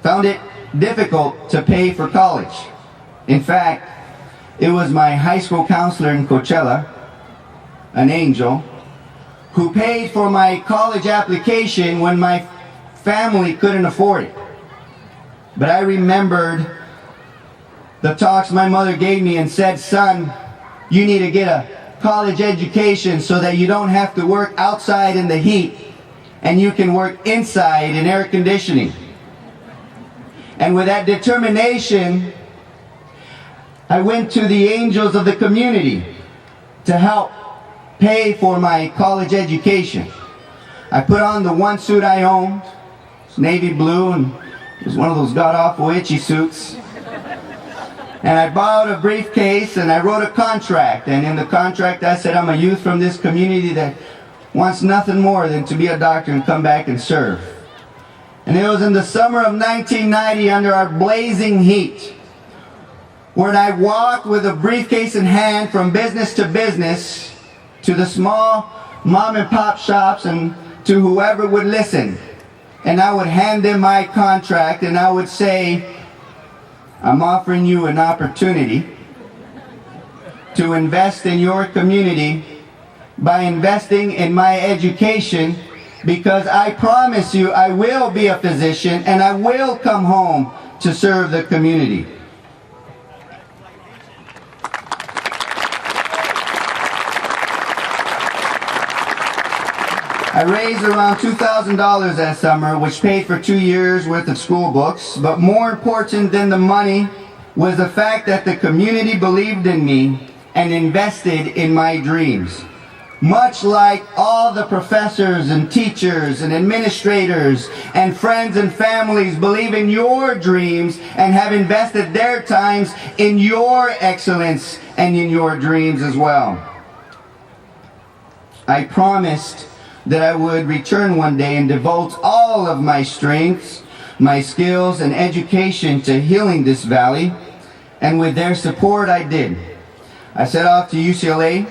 Speaker 13: found it difficult to pay for college. In fact, it was my high school counselor in Coachella, an angel, who paid for my college application when my family couldn't afford it. But I remembered the talks my mother gave me and said, son, you need to get a college education so that you don't have to work outside in the heat and you can work inside in air conditioning. And with that determination, I went to the angels of the community to help pay for my college education. I put on the one suit I owned, navy blue, and it was one of those god-awful itchy suits. And I bought a briefcase and I wrote a contract. And in the contract I said, I'm a youth from this community that wants nothing more than to be a doctor and come back and serve. And it was in the summer of 1990 under our blazing heat when I walked with a briefcase in hand from business to business to the small mom and pop shops and to whoever would listen. And I would hand them my contract and I would say, I'm offering you an opportunity to invest in your community by investing in my education, because I promise you I will be a physician and I will come home to serve the community. I raised around $2,000 that summer, which paid for 2 years worth of school books, but more important than the money was the fact that the community believed in me and invested in my dreams. Much like all the professors and teachers and administrators and friends and families believe in your dreams and have invested their times in your excellence and in your dreams as well. I promised that I would return one day and devote all of my strengths, my skills, and education to healing this valley, and with their support I did. I set off to UCLA,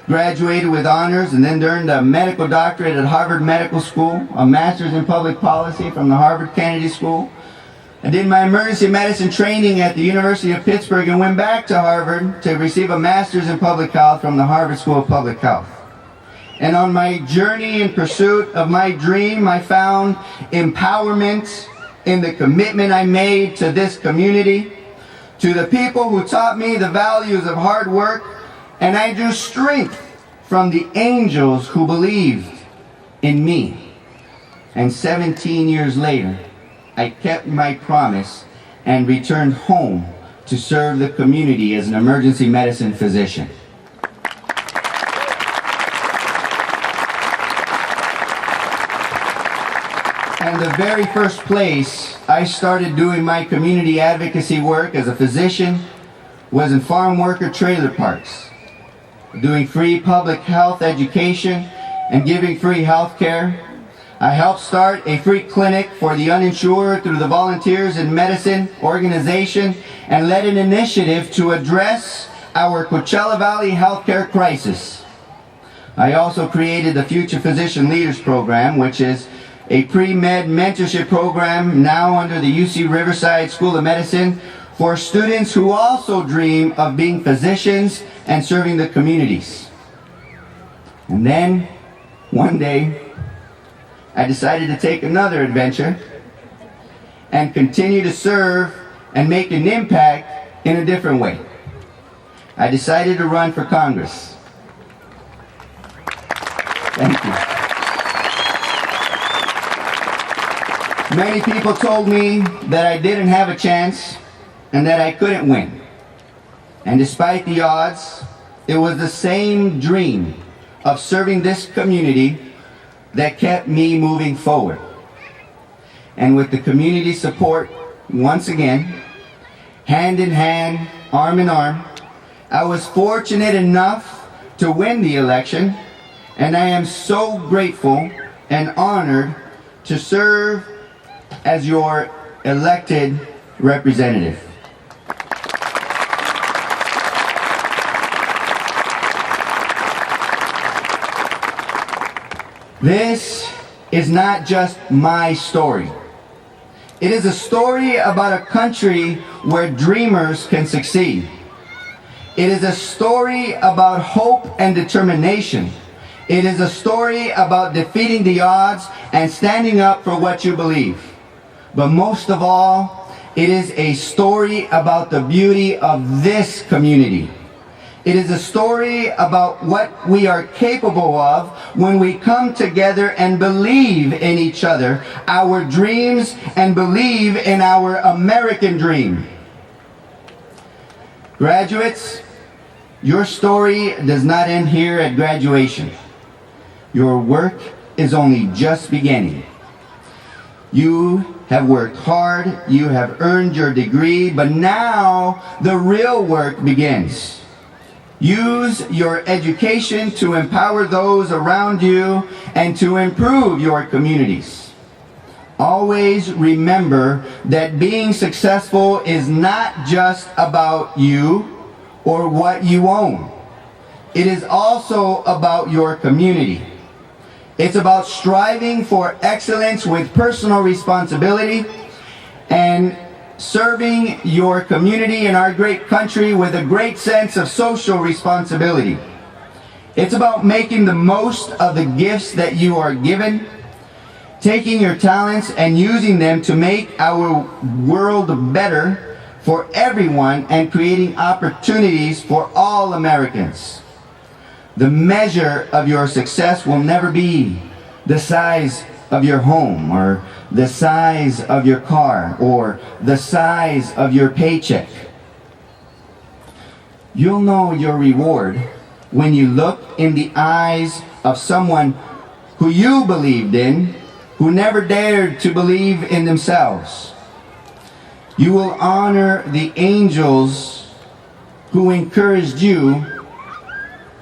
Speaker 13: graduated with honors, and then earned a medical doctorate at Harvard Medical School, a master's in public policy from the Harvard Kennedy School. I did my emergency medicine training at the University of Pittsburgh and went back to Harvard to receive a master's in public health from the Harvard School of Public Health. And on my journey in pursuit of my dream, I found empowerment in the commitment I made to this community, to the people who taught me the values of hard work, and I drew strength from the angels who believed in me. And 17 years later, I kept my promise and returned home to serve the community as an emergency medicine physician. And the very first place I started doing my community advocacy work as a physician was in farm worker trailer parks, doing free public health education and giving free health care. I helped start a free clinic for the uninsured through the Volunteers in Medicine organization and led an initiative to address our Coachella Valley healthcare crisis. I also created the Future Physician Leaders Program, which is a pre-med mentorship program now under the UC Riverside School of Medicine for students who also dream of being physicians and serving the communities. And then, one day, I decided to take another adventure and continue to serve and make an impact in a different way. I decided to run for Congress. Thank you. Many people told me that I didn't have a chance and that I couldn't win. And despite the odds, it was the same dream of serving this community that kept me moving forward. And with the community support, once again, hand in hand, arm in arm, I was fortunate enough to win the election, and I am so grateful and honored to serve as your elected representative. This is not just my story. It is a story about a country where dreamers can succeed. It is a story about hope and determination. It is a story about defeating the odds and standing up for what you believe. But most of all, it is a story about the beauty of this community. It is a story about what we are capable of when we come together and believe in each other, our dreams, and believe in our American dream. Graduates, your story does not end here at graduation. Your work is only just beginning. You have worked hard, you have earned your degree, but now the real work begins. Use your education to empower those around you and to improve your communities. Always remember that being successful is not just about you or what you own. It is also about your community. It's about striving for excellence with personal responsibility and serving your community and our great country with a great sense of social responsibility. It's about making the most of the gifts that you are given, taking your talents and using them to make our world better for everyone and creating opportunities for all Americans. The measure of your success will never be the size of your home or the size of your car or the size of your paycheck. You'll know your reward when you look in the eyes of someone who you believed in, who never dared to believe in themselves. You will honor the angels who encouraged you,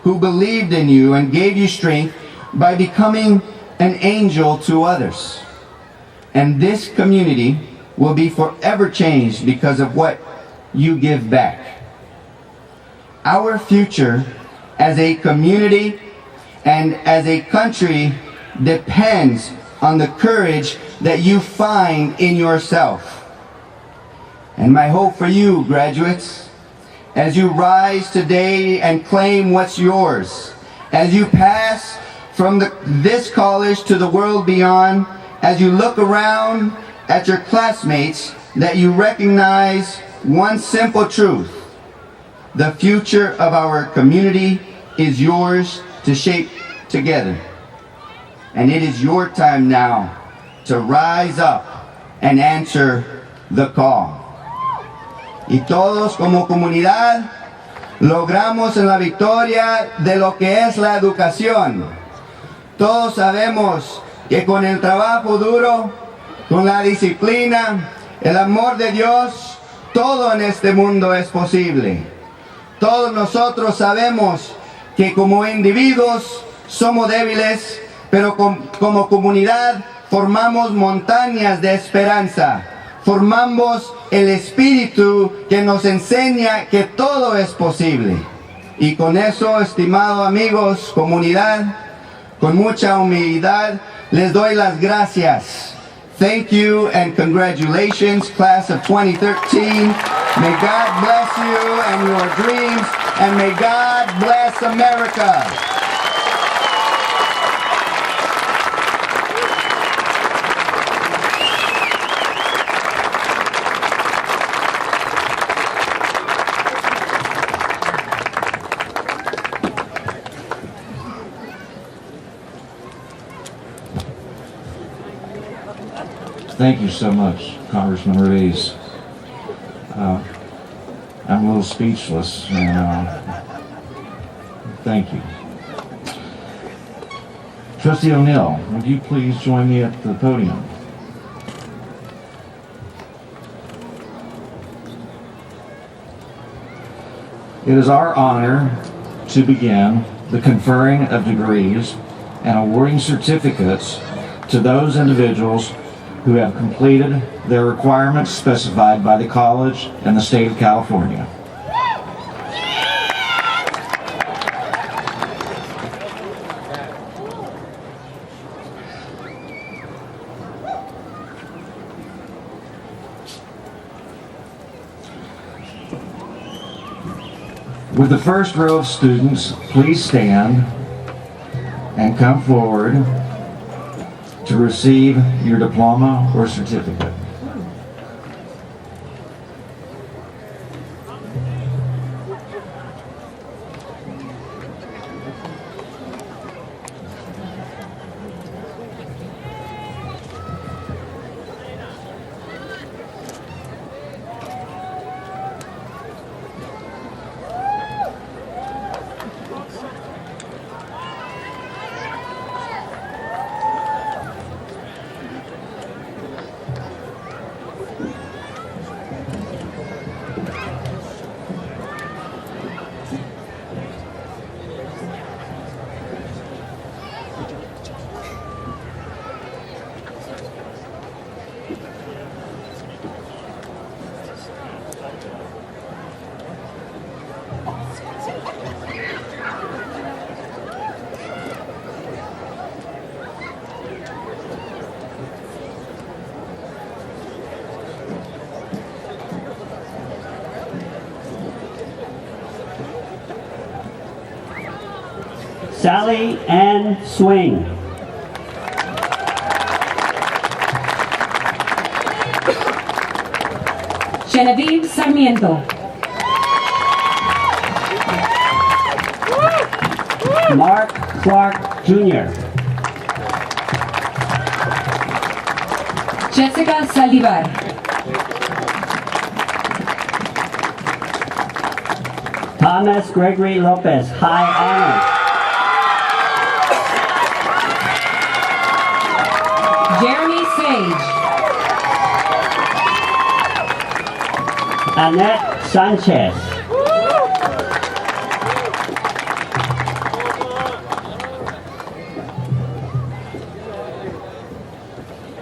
Speaker 13: who believed in you and gave you strength by becoming an angel to others. And this community will be forever changed because of what you give back. Our future as a community and as a country depends on the courage that you find in yourself. And my hope for you, graduates, as you rise today and claim what's yours, as you pass from this college to the world beyond, as you look around at your classmates, that you recognize one simple truth: the future of our community is yours to shape together. And it is your time now to rise up and answer the call. Y todos como comunidad logramos en la victoria de lo que es la educación. Todos sabemos que con el trabajo duro, con la disciplina, el amor de Dios, todo en este mundo es posible. Todos nosotros sabemos que como individuos somos débiles, pero como comunidad formamos montañas de esperanza. Formamos el espíritu que nos enseña que todo es posible. Y con eso, estimados amigos, comunidad, con mucha humildad, les doy las gracias. Thank you and congratulations, class of 2013. May God bless you and your dreams, and may God bless America.
Speaker 12: Thank you so much, Congressman Ruiz. I'm a little speechless. Thank you. Trustee O'Neill, would you please join me at the podium? It is our honor to begin the conferring of degrees and awarding certificates to those individuals who have completed their requirements specified by the college and the state of California. Would the first row of students please stand and come forward to receive your diploma or certificate?
Speaker 14: Sally Ann Swing.
Speaker 15: Genevieve Sarmiento.
Speaker 14: Mark Clark Jr.
Speaker 15: Jessica Saldivar.
Speaker 14: Thomas Gregory Lopez, High Honors.
Speaker 15: Jeremy Sage.
Speaker 14: Annette Sanchez.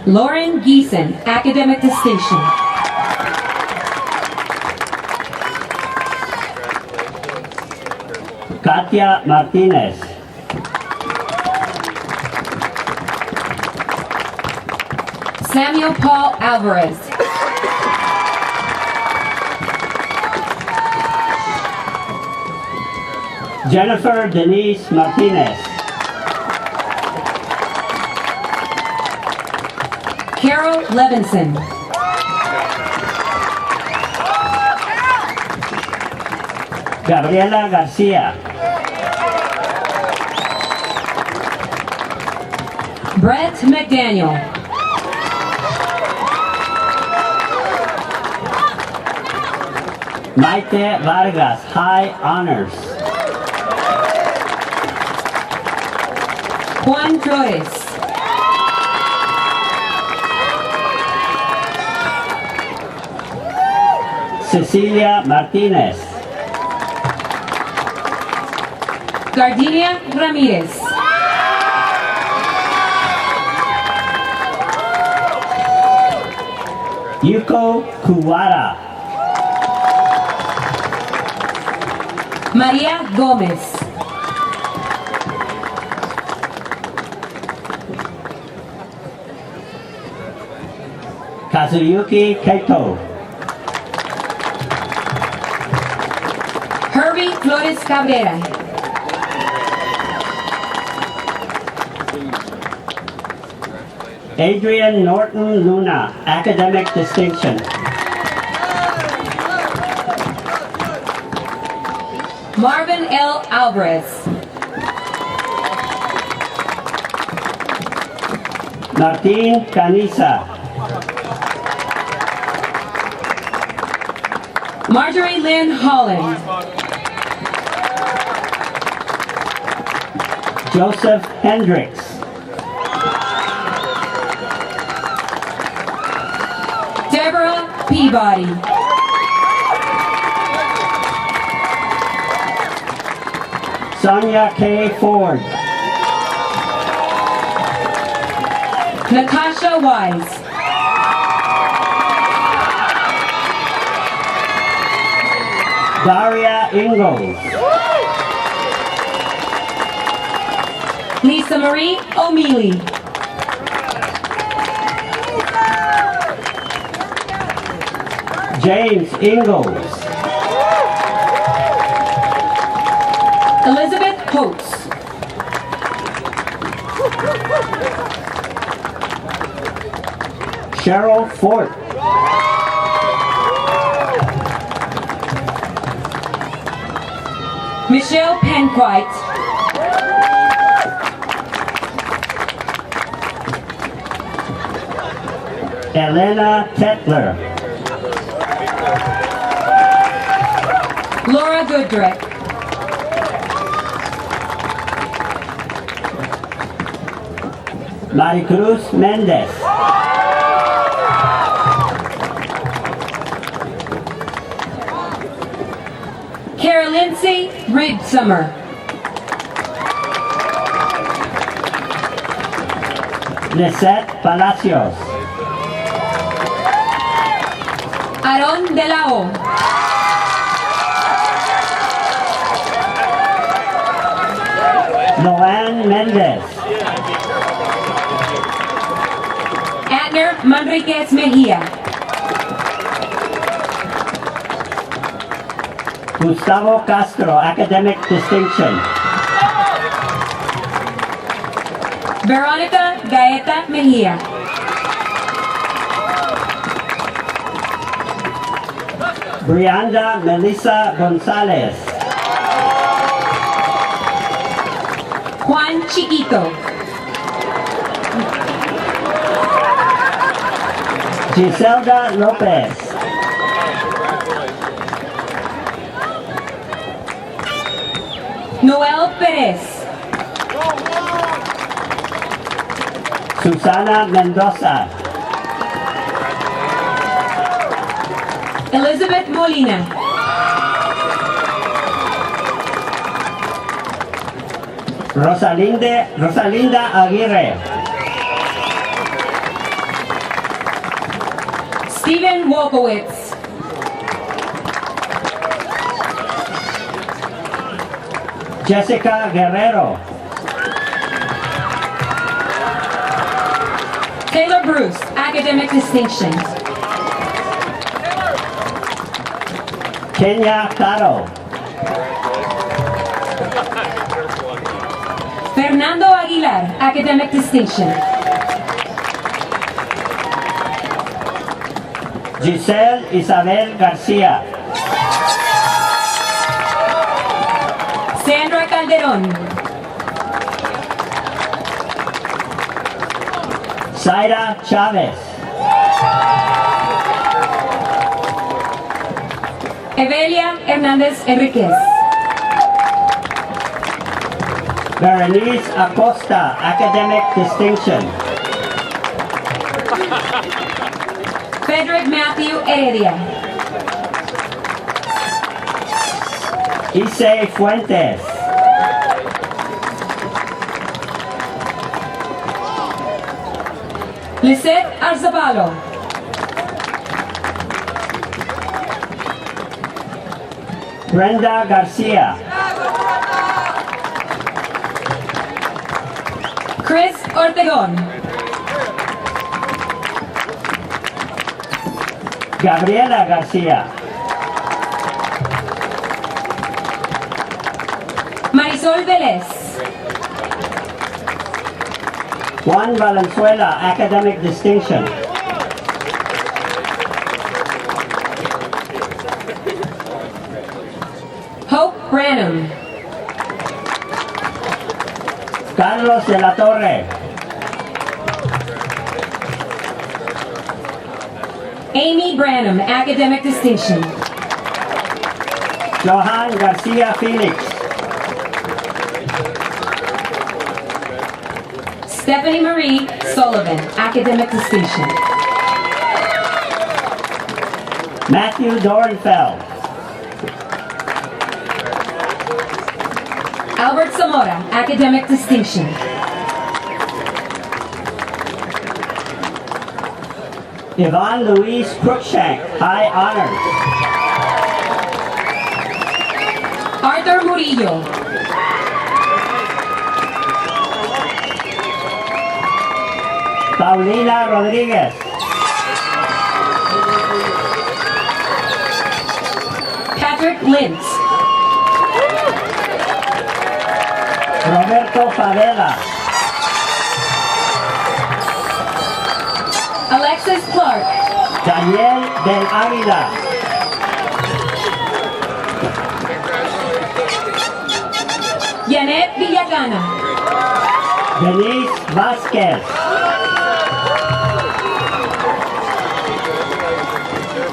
Speaker 15: Lauren Geeson, Academic Distinction.
Speaker 14: Katia Martinez.
Speaker 15: Samuel Paul Alvarez.
Speaker 14: Jennifer Denise Martinez.
Speaker 15: Carol Levinson.
Speaker 14: Gabriela Garcia.
Speaker 15: Brett McDaniel.
Speaker 14: Maite Vargas, High Honors.
Speaker 15: Juan Flores.
Speaker 14: Cecilia Martinez.
Speaker 15: Gardenia Ramirez.
Speaker 14: Yuko Kuwara.
Speaker 15: María Gómez.
Speaker 14: Kazuyuki Kaito.
Speaker 15: Herbie Flores Cabrera.
Speaker 14: Adrian Norton Luna, Academic Distinction.
Speaker 15: Marvin L. Alvarez.
Speaker 14: Martin Canisa.
Speaker 15: Marjorie Lynn Holland.
Speaker 14: Joseph Hendricks.
Speaker 15: Deborah Peabody.
Speaker 14: Sonia K. Ford.
Speaker 15: Natasha Wise.
Speaker 14: Daria Ingalls.
Speaker 15: Lisa Marie O'Mealy.
Speaker 14: James Ingalls.
Speaker 15: Elizabeth Holtz.
Speaker 14: Cheryl Fort.
Speaker 15: Michelle Penquite.
Speaker 14: Elena Tetler.
Speaker 15: Laura Goodrick.
Speaker 14: Maricruz Mendez.
Speaker 15: Kara Lindsay Ribsummer.
Speaker 14: Lisette Palacios.
Speaker 15: Aaron de la O.
Speaker 14: Loanne Mendez.
Speaker 15: Adner Manriquez Mejia.
Speaker 14: Gustavo Castro, Academic Distinction.
Speaker 15: Veronica Gaeta Mejia.
Speaker 14: Brianda Melissa Gonzalez.
Speaker 15: Juan Chiquito.
Speaker 14: Giselda Lopez.
Speaker 15: Noel Perez.
Speaker 14: Susana Mendoza.
Speaker 15: Elizabeth Molina.
Speaker 14: Rosalinda Aguirre.
Speaker 15: Stephen Wolkowitz.
Speaker 14: Jessica Guerrero.
Speaker 15: Taylor Bruce, academic distinction.
Speaker 14: Kenya Caro.
Speaker 15: Fernando Aguilar, academic distinction.
Speaker 14: Giselle Isabel Garcia.
Speaker 15: Sandra Calderon.
Speaker 14: Zaira Chavez.
Speaker 15: Evelia Hernández Enriquez.
Speaker 14: Berenice Acosta, academic distinction.
Speaker 15: Frederick Matthew Heredia.
Speaker 14: Ise Fuentes.
Speaker 15: Lisette Arzabalo.
Speaker 14: Brenda Garcia.
Speaker 15: Chris Ortegon.
Speaker 14: Gabriela Garcia.
Speaker 15: Marisol Vélez.
Speaker 14: Juan Valenzuela, academic distinction.
Speaker 15: Hope Branham.
Speaker 14: Carlos de la Torre.
Speaker 15: Amy Branham, academic distinction.
Speaker 14: Johan Garcia Felix.
Speaker 15: Stephanie Marie Sullivan, academic distinction.
Speaker 14: Matthew Dornfeld.
Speaker 15: Albert Zamora, academic distinction.
Speaker 14: Yvonne Louise Cruikshank, high honors.
Speaker 15: Arthur Murillo.
Speaker 14: Paulina Rodriguez.
Speaker 15: Patrick Lintz.
Speaker 14: Roberto Favela.
Speaker 15: Alexis Clark.
Speaker 14: Daniel del Águila.
Speaker 15: Janet Villagana.
Speaker 14: Denise Vázquez.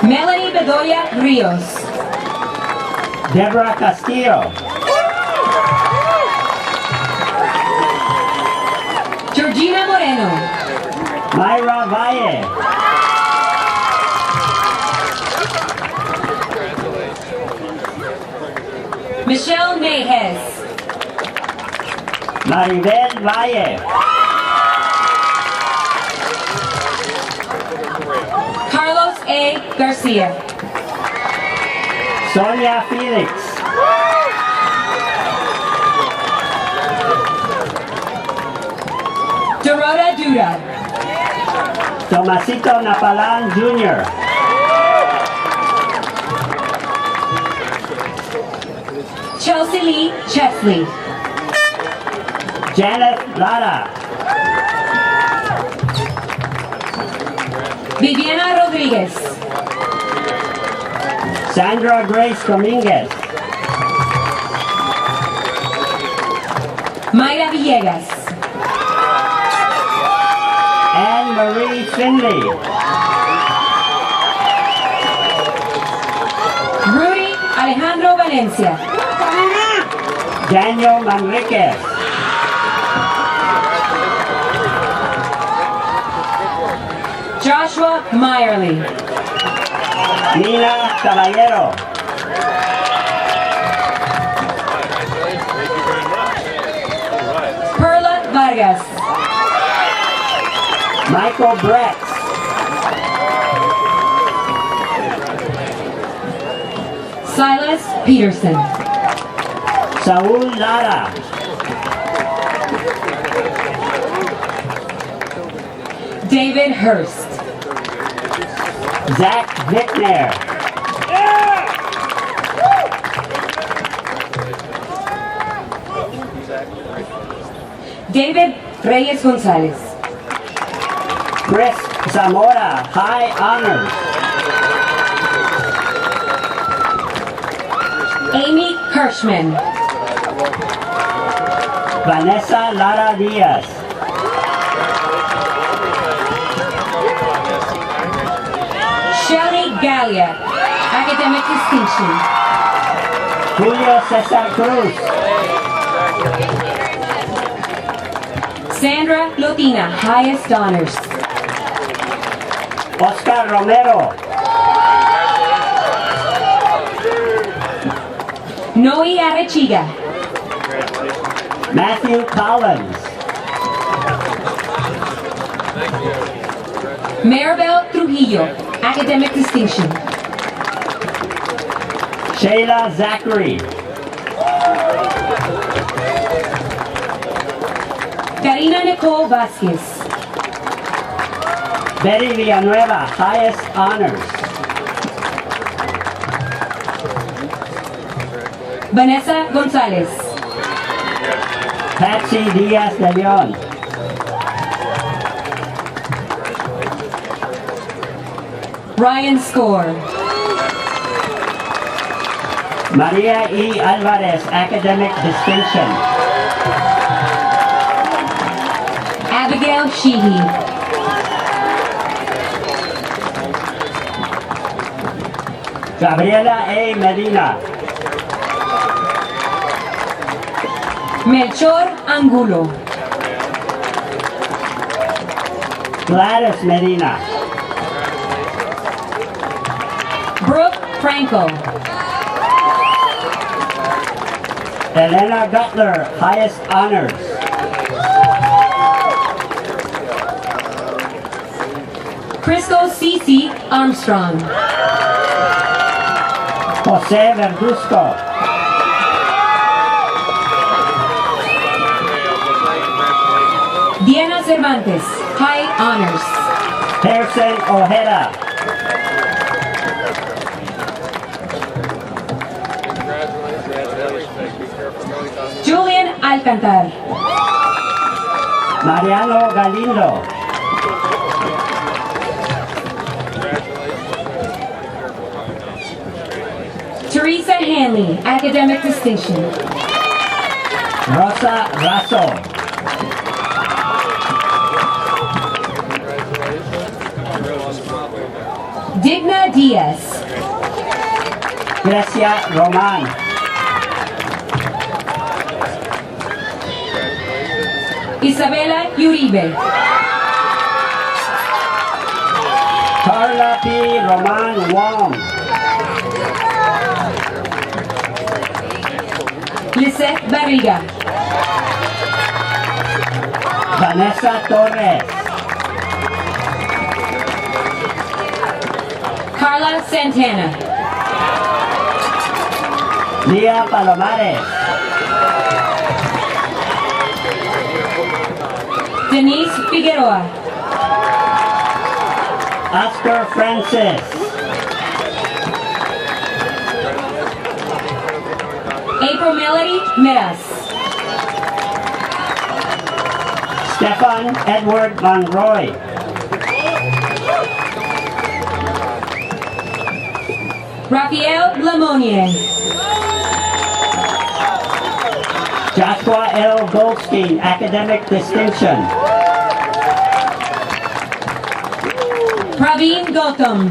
Speaker 15: Melanie Bedoya Rios.
Speaker 14: Deborah Castillo.
Speaker 15: Georgina Moreno.
Speaker 14: Myra Valle.
Speaker 15: Michelle Mayhes.
Speaker 14: Maribel Valle.
Speaker 15: Carlos A. Garcia.
Speaker 14: Sonia Felix.
Speaker 15: Dorota Duda.
Speaker 14: Tomasito Napalan Jr.
Speaker 15: Chelsea Lee Chesley.
Speaker 14: Janet Lara.
Speaker 15: Viviana Rodriguez.
Speaker 14: Sandra Grace Dominguez.
Speaker 15: Mayra Villegas.
Speaker 14: Anne Marie Finley.
Speaker 15: Rudy Alejandro Valencia.
Speaker 14: Daniel Manriquez.
Speaker 15: Joshua Meyerly.
Speaker 14: Nina Caballero.
Speaker 15: Perla Vargas.
Speaker 14: Michael Brett.
Speaker 15: Silas Peterson.
Speaker 14: Saul Lara.
Speaker 15: David Hurst.
Speaker 14: Zach Vickner.
Speaker 15: David Reyes Gonzalez.
Speaker 14: Chris Zamora, High Honors.
Speaker 15: Amy Hirschman.
Speaker 14: Vanessa Lara Diaz.
Speaker 15: Shelley Gallia, academic distinction.
Speaker 14: Julio Cesar Cruz.
Speaker 15: Sandra Lotina, highest honors.
Speaker 14: Oscar Romero.
Speaker 15: Noe Arechiga.
Speaker 14: Matthew Collins.
Speaker 15: Maribel Trujillo, academic distinction.
Speaker 14: Shayla Zachary.
Speaker 15: Karina Nicole Vasquez.
Speaker 14: Betty Villanueva, highest honors.
Speaker 15: Vanessa Gonzalez.
Speaker 14: Patsy Diaz de Leon.
Speaker 15: Ryan Score.
Speaker 14: Maria E. Alvarez, academic distinction.
Speaker 15: Abigail Sheehy.
Speaker 14: Gabriela A. Medina.
Speaker 15: Melchor Angulo.
Speaker 14: Gladys Medina.
Speaker 15: Brooke Franco.
Speaker 14: Elena Gutler, highest honors.
Speaker 15: Crystal Cece Armstrong.
Speaker 14: Jose Verduzco.
Speaker 15: Diana Cervantes, high honors.
Speaker 14: Pearson Ojeda.
Speaker 15: Julian Alcantar.
Speaker 14: Mariano Galindo.
Speaker 15: Teresa Hanley, academic distinction.
Speaker 14: Rosa Razo.
Speaker 15: Digna Diaz.
Speaker 14: Grecia Roman.
Speaker 15: Isabela Uribe.
Speaker 14: Carla P. Roman Wong.
Speaker 15: Lisette Barriga.
Speaker 14: Vanessa Torres.
Speaker 15: Carla Santana.
Speaker 14: Lia Palomares.
Speaker 15: Denise Figueroa.
Speaker 14: Oscar Francis.
Speaker 15: April Melody Miras.
Speaker 14: Stefan Edward Monroy.
Speaker 15: Raphael Lamonier.
Speaker 14: Joshua L. Goldstein, academic distinction.
Speaker 15: Praveen Gautam.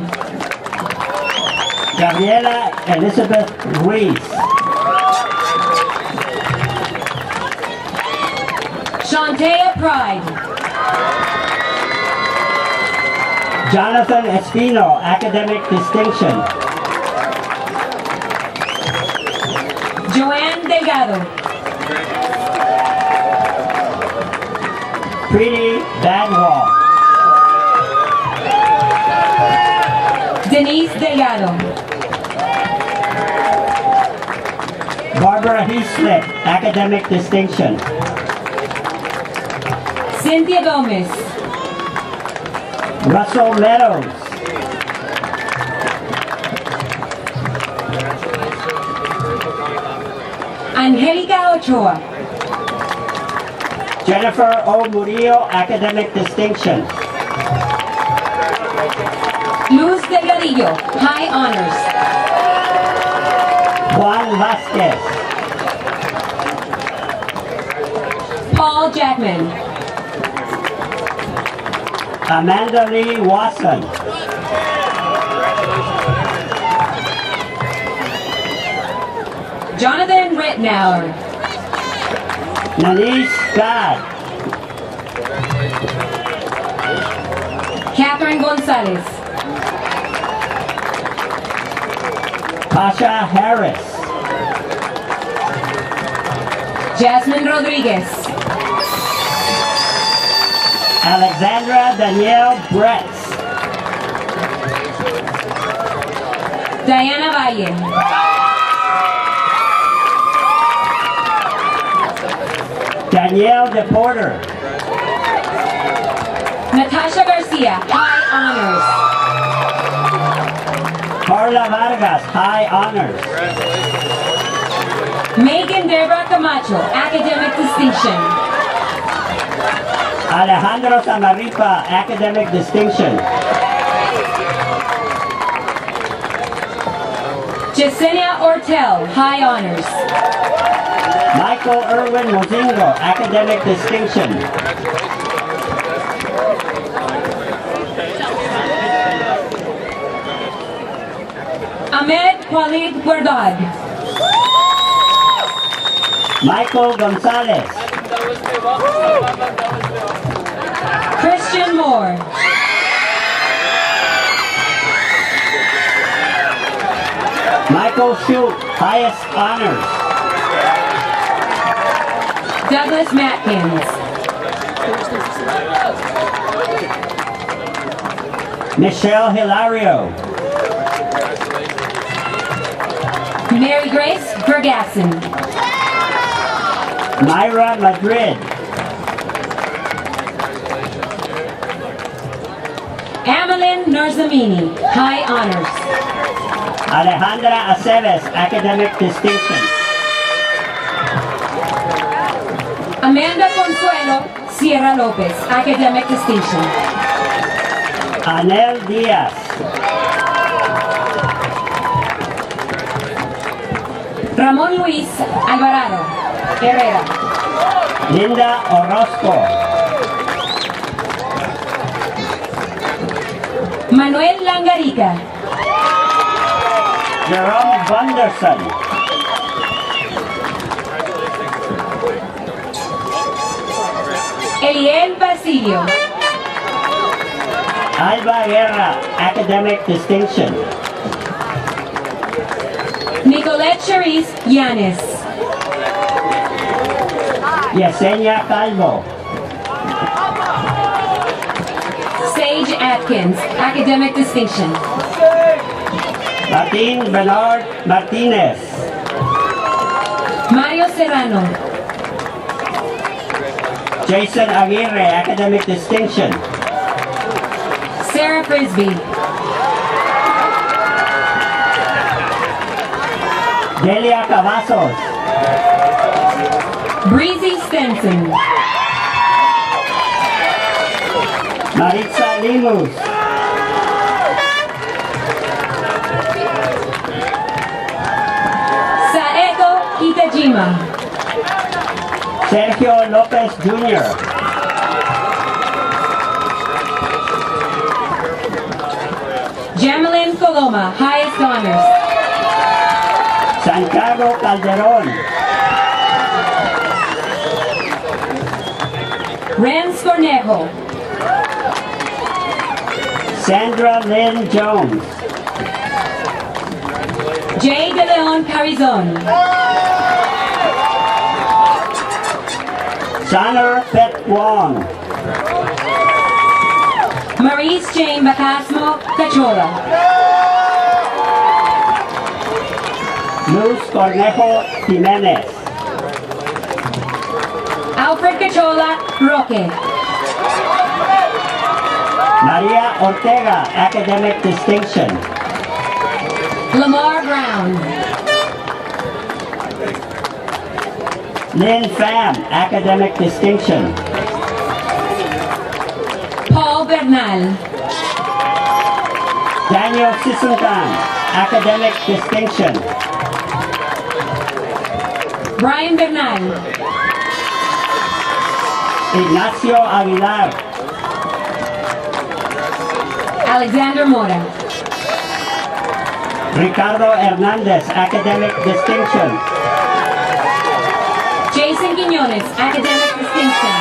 Speaker 14: Gabriela Elizabeth Ruiz.
Speaker 15: Shantea Pride.
Speaker 14: Jonathan Espino, academic distinction.
Speaker 15: Joanne Delgado.
Speaker 14: Preeti Badwal.
Speaker 15: Denise Delgado.
Speaker 14: Barbara Heaslip, academic distinction.
Speaker 15: Cynthia Gomez.
Speaker 14: Russell Meadows.
Speaker 15: Angelica Ochoa.
Speaker 14: Jennifer O. Murillo, academic distinction.
Speaker 15: Luz Delgadillo, High Honors.
Speaker 14: Juan Vasquez.
Speaker 15: Paul Jackman.
Speaker 14: Amanda Lee Watson.
Speaker 15: Jonathan Rittenauer.
Speaker 14: Nanish God.
Speaker 15: Catherine Gonzalez.
Speaker 14: Pasha Harris.
Speaker 15: Jasmine Rodriguez.
Speaker 14: Alexandra Danielle Bretz.
Speaker 15: Diana Valle.
Speaker 14: Danielle DePorter.
Speaker 15: Natasha Garcia, High Honors.
Speaker 14: Carla Vargas, High Honors.
Speaker 15: Megan Debra Camacho, Academic Distinction.
Speaker 14: Alejandro Samaripa, academic distinction.
Speaker 15: Yesenia Ortel, High Honors.
Speaker 14: Michael Irwin Mozingo, academic distinction.
Speaker 15: Ahmed Khalid Guardad.
Speaker 14: Michael Gonzalez.
Speaker 15: Christian Moore.
Speaker 14: Michael Shute, highest honors.
Speaker 15: Douglas Matkins.
Speaker 14: Michelle Hilario.
Speaker 15: Mary Grace Bergasson.
Speaker 14: Myra Madrid.
Speaker 15: Amelin Norzamini, High Honors.
Speaker 14: Alejandra Aceves, academic distinction.
Speaker 15: Amanda Consuelo Sierra Lopez, Academic Distinction.
Speaker 14: Anel Diaz.
Speaker 15: Ramón Luis Alvarado Herrera.
Speaker 14: Linda Orozco.
Speaker 15: Manuel Langarica.
Speaker 14: Jerome Bunderson.
Speaker 15: Eliel Basilio.
Speaker 14: Alba Guerra, academic distinction.
Speaker 15: Nicolette Charisse Yanes.
Speaker 14: Yesenia Calvo.
Speaker 15: Sage Atkins, Academic Distinction.
Speaker 14: Martin Bernard Martinez.
Speaker 15: Mario Serrano.
Speaker 14: Jason Aguirre, academic distinction.
Speaker 15: Sarah Frisbee.
Speaker 14: Delia Cavazos.
Speaker 15: Breezy Stenson.
Speaker 14: Maritza Limus.
Speaker 15: Lima.
Speaker 14: Sergio Lopez Jr.,
Speaker 15: Jamelin Coloma, highest honors.
Speaker 14: Santiago Calderon,
Speaker 15: Renz Cornejo,
Speaker 14: Sandra Lynn Jones,
Speaker 15: J. De Leon Carizon,
Speaker 14: Sanur Pet Wong,
Speaker 15: Maurice Jane Bacasmo Cachola,
Speaker 14: Luz Cornejo Jimenez,
Speaker 15: Alfred Cachola Roque,
Speaker 14: Maria Ortega, Academic Distinction,
Speaker 15: Lamar Brown,
Speaker 14: Lynn Pham, Academic Distinction,
Speaker 15: Paul Bernal,
Speaker 14: Daniel Sisuntan, Academic Distinction,
Speaker 15: Brian Bernal,
Speaker 14: Ignacio Aguilar,
Speaker 15: Alexander Mora,
Speaker 14: Ricardo Hernandez, Academic Distinction,
Speaker 15: Jason Quiñones, academic distinction.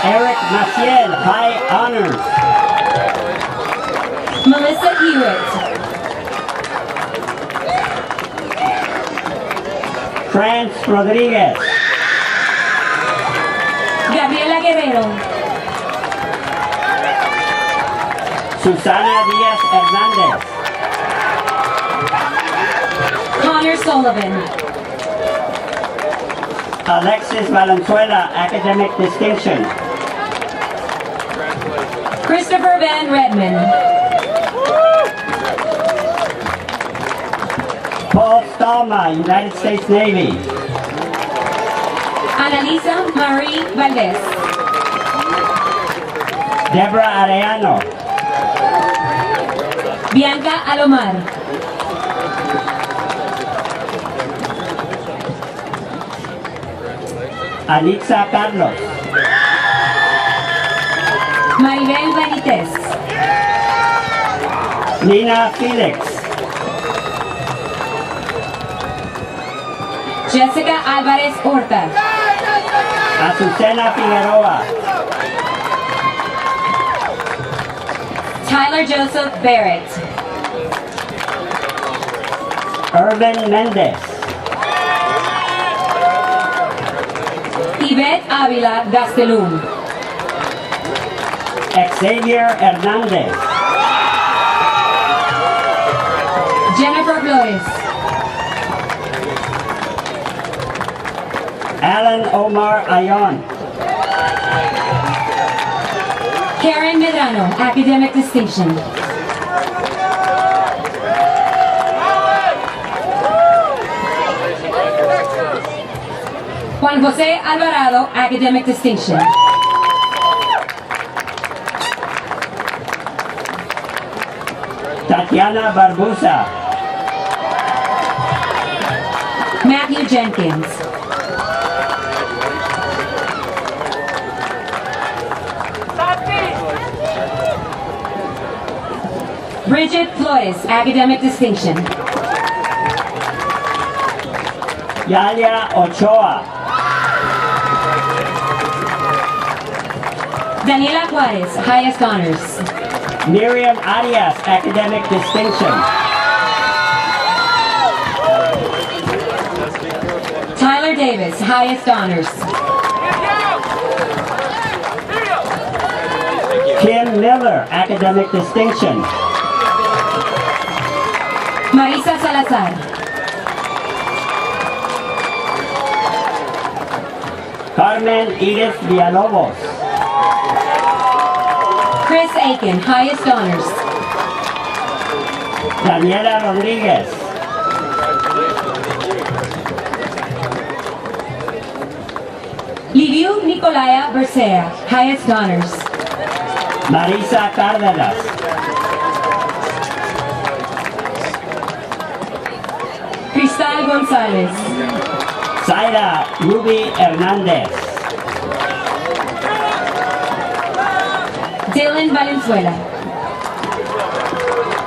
Speaker 14: Eric Maciel, High Honors,
Speaker 15: Melissa Hewitt,
Speaker 14: France Rodriguez,
Speaker 15: Gabriela Guerrero,
Speaker 14: Susana Díaz Hernández,
Speaker 15: Connor Sullivan,
Speaker 14: Alexis Valenzuela, Academic Distinction,
Speaker 15: Christopher Van Redmond,
Speaker 14: Paul Stalma, United States Navy,
Speaker 15: Annalisa Marie Valdez,
Speaker 14: Deborah Arellano,
Speaker 15: Bianca Alomar,
Speaker 14: Anitza Carlos,
Speaker 15: Maribel Benítez,
Speaker 14: Nina Felix,
Speaker 15: Jessica Álvarez Horta,
Speaker 14: Azucena Figueroa,
Speaker 15: Tyler Joseph Barrett,
Speaker 14: Irvin Mendez,
Speaker 15: Yvette Ávila Gastelum,
Speaker 14: Xavier Hernandez,
Speaker 15: Jennifer Flores,
Speaker 14: Alan Omar Ayon,
Speaker 15: Karen Medrano, academic distinction. Juan José Alvarado, academic distinction.
Speaker 14: Tatiana Barbusa,
Speaker 15: Matthew Jenkins, Bridget Flores, academic distinction.
Speaker 14: Yalia Ochoa,
Speaker 15: Daniela Juarez, highest honors.
Speaker 14: Miriam Arias, Academic Distinction,
Speaker 15: Tyler Davis, highest honors.
Speaker 14: Kim Miller, Academic Distinction,
Speaker 15: Marisa Salazar,
Speaker 14: Carmen Edith Villalobos,
Speaker 15: Chris Aiken, highest honors.
Speaker 14: Daniela Rodriguez,
Speaker 15: Liviu Nicolaya Bercea, highest honors.
Speaker 14: Marisa Cárdenas,
Speaker 15: Cristal Gonzalez.
Speaker 14: Zaira Ruby Hernandez.
Speaker 15: Dylan Valenzuela.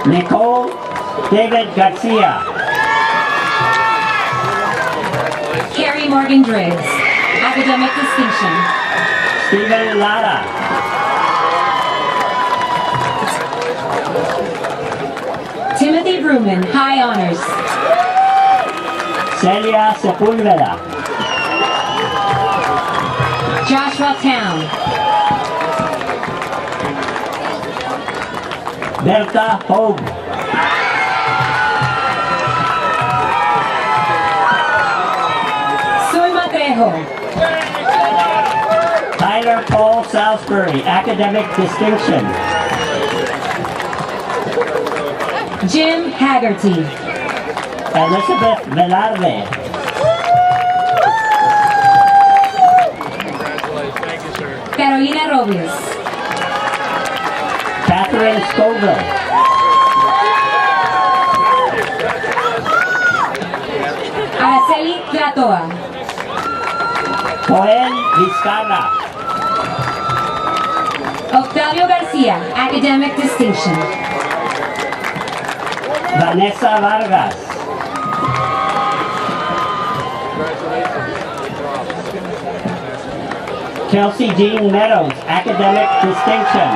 Speaker 14: Nicole David Garcia.
Speaker 15: Carrie Morgan Driggs. Academic distinction.
Speaker 14: Steven Lara.
Speaker 15: Timothy Ruman, high honors.
Speaker 14: Celia Sepulveda.
Speaker 15: Joshua Town.
Speaker 14: Berta Hogue.
Speaker 15: Sulma Trejo.
Speaker 14: Tyler Paul Salisbury, academic distinction.
Speaker 15: Jim Haggerty.
Speaker 14: Elizabeth Velarde.
Speaker 15: Carolina Robles.
Speaker 14: Catherine Scoville.
Speaker 15: Araceli Tlatoa.
Speaker 14: Joel Vizcarra.
Speaker 15: Octavio Garcia, academic distinction.
Speaker 14: Vanessa Vargas. Kelsey Jean Meadows, academic distinction.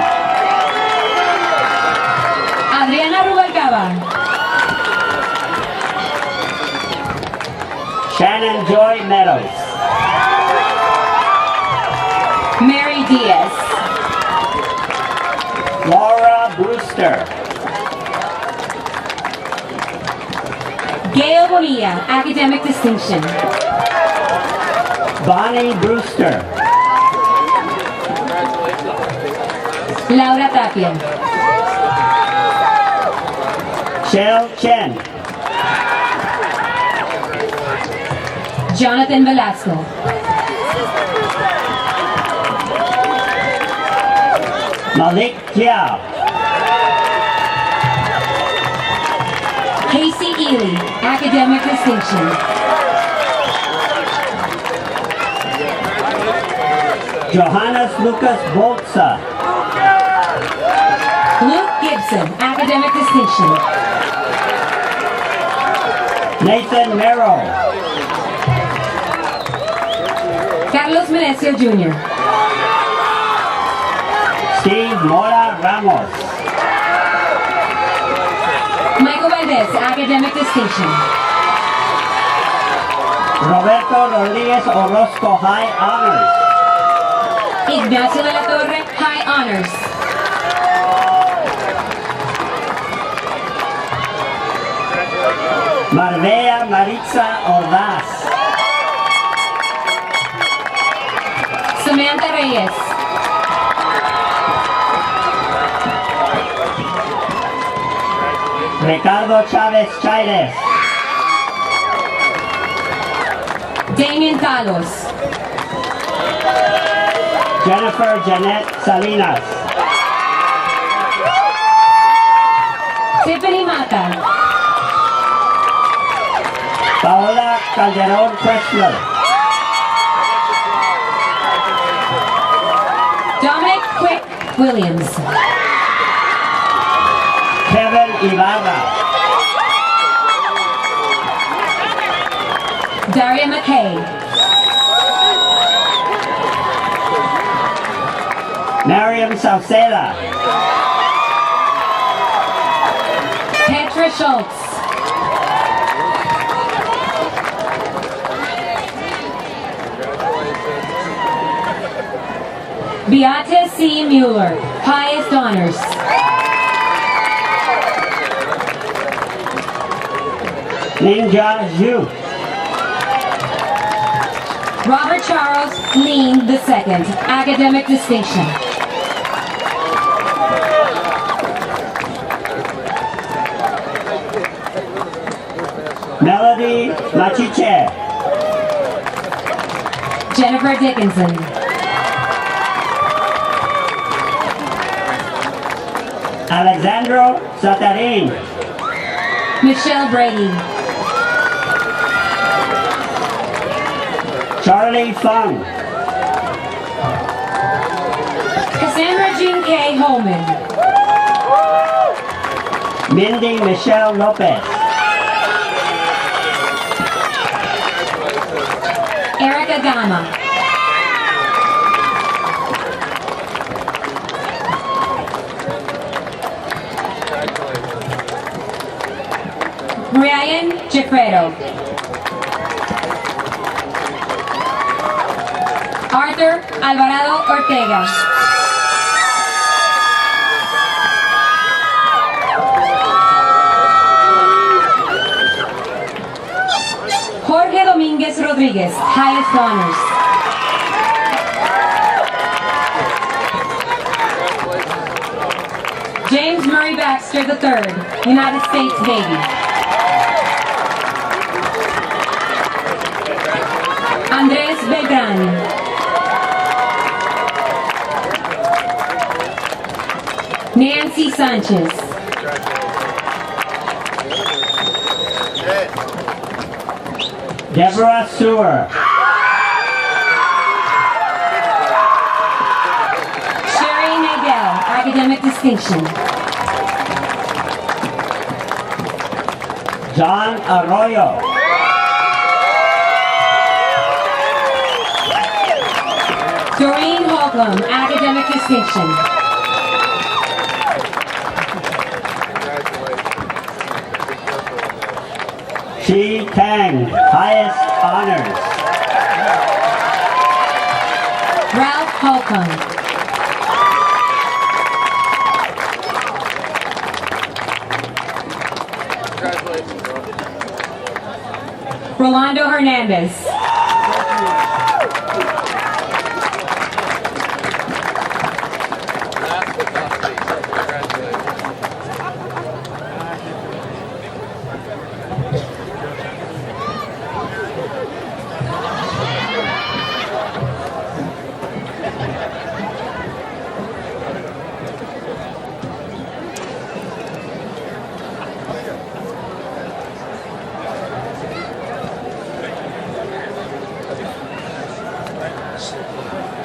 Speaker 15: Adriana Rubalcaba.
Speaker 14: Shannon Joy Meadows.
Speaker 15: Mary Diaz.
Speaker 14: Laura Brewster.
Speaker 15: Gail Bonilla, academic distinction.
Speaker 14: Bonnie Brewster.
Speaker 15: Laura Tapia.
Speaker 14: Shell Chen.
Speaker 15: Jonathan Velasco.
Speaker 14: Malik Jiao.
Speaker 15: Casey Ely, academic distinction.
Speaker 14: Johannes Lucas Bolza.
Speaker 15: Luke Gibson, academic distinction.
Speaker 14: Nathan Merrill.
Speaker 15: Carlos Menecio Jr.
Speaker 14: Steve Mora Ramos.
Speaker 15: Michael Valdez, academic distinction.
Speaker 14: Roberto Rodriguez Orozco, high honors.
Speaker 15: Ignacio de la Torre, high honors.
Speaker 14: Marbella Maritza Ordaz.
Speaker 15: Samantha Reyes.
Speaker 14: Ricardo Chávez Chaires.
Speaker 15: Damien Talos.
Speaker 14: Jennifer Janet Salinas.
Speaker 15: Tiffany Mata.
Speaker 14: Paola Calderon Kressler.
Speaker 15: Dominic Quick Williams.
Speaker 14: Kevin Ibarra.
Speaker 15: Daria McKay.
Speaker 14: Mariam Sauceda.
Speaker 15: Petra Schultz. Beata C. Mueller, highest honors.
Speaker 14: Ninja Zhu.
Speaker 15: Robert Charles Lean II, academic distinction.
Speaker 14: Melody Machiche.
Speaker 15: Jennifer Dickinson.
Speaker 14: Alexandro Satarin.
Speaker 15: Michelle Brady.
Speaker 14: Charlie Fung.
Speaker 15: Cassandra Jean K. Holman.
Speaker 14: Mindy Michelle Lopez.
Speaker 15: Erica Gama. Ryan Jeffredo. Arthur Alvarado Ortega. Jorge Domínguez Rodríguez, highest honors. James Murray Baxter III, United States Navy. Andrés Beltrán. Nancy Sanchez.
Speaker 14: Deborah Sewer.
Speaker 15: Sherry Nagel, academic distinction.
Speaker 14: John Arroyo.
Speaker 15: Doreen Holcomb, academic distinction.
Speaker 14: Chi Tang, highest honors.
Speaker 15: Ralph Holcomb. Rolando Hernandez.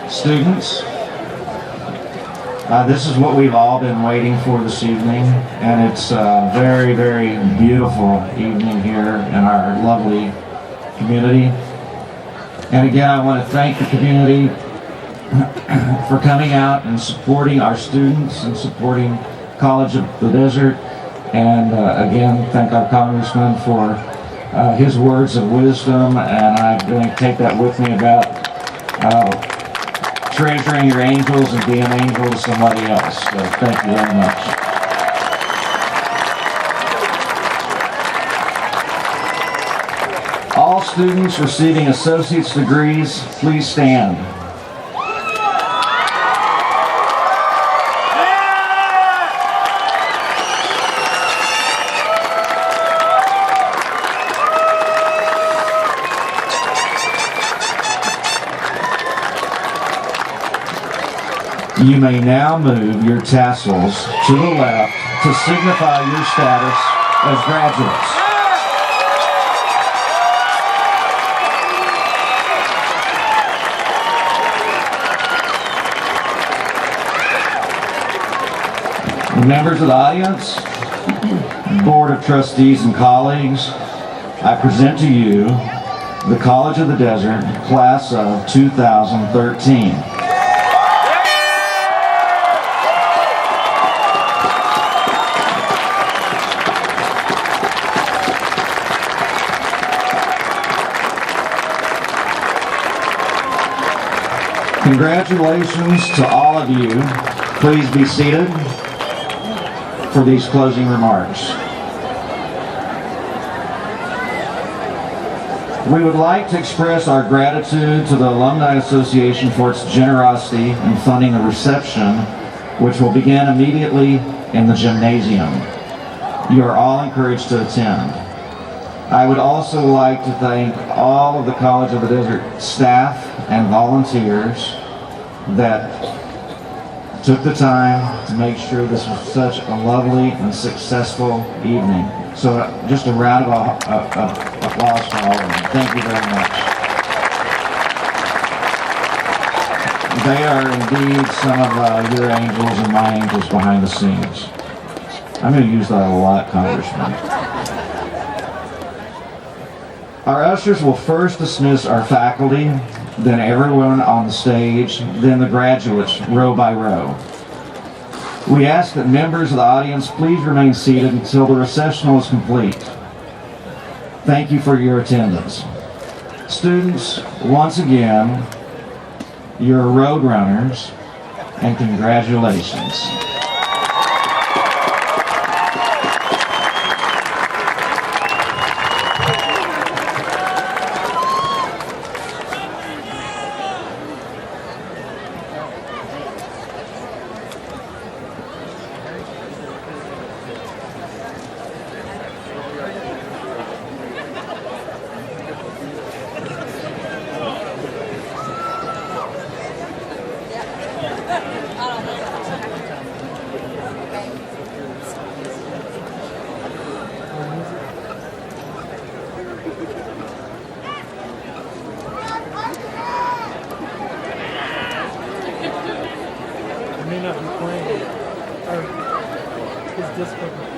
Speaker 12: Students, this is what we've all been waiting for this evening, and it's a very, very beautiful evening here in our lovely community. And again, I want to thank the community for coming out and supporting our students and supporting College of the Desert. And again, thank our Congressman for his words of wisdom, and I'm going to take that with me about treasuring your angels and being an angel to somebody else. So thank you very much. All students receiving associate's degrees, please stand. You may now move your tassels to the left to signify your status as graduates. Members of the audience, Board of Trustees and colleagues, I present to you the College of the Desert Class of 2013. Congratulations to all of you. Please be seated for these closing remarks. We would like to express our gratitude to the Alumni Association for its generosity in funding the reception, which will begin immediately in the gymnasium. You are all encouraged to attend. I would also like to thank all of the College of the Desert staff and volunteers that took the time to make sure this was such a lovely and successful evening. So just a round of applause for all of them. Thank you very much. They are indeed some of your angels and my angels behind the scenes. I'm going to use that a lot, Congressman. Our ushers will first dismiss our faculty, then everyone on the stage, then the graduates, row by row. We ask that members of the audience please remain seated until the recessional is complete. Thank you for your attendance. Students, once again, you're road runners, and congratulations.
Speaker 16: may not be playing. Or his Discord.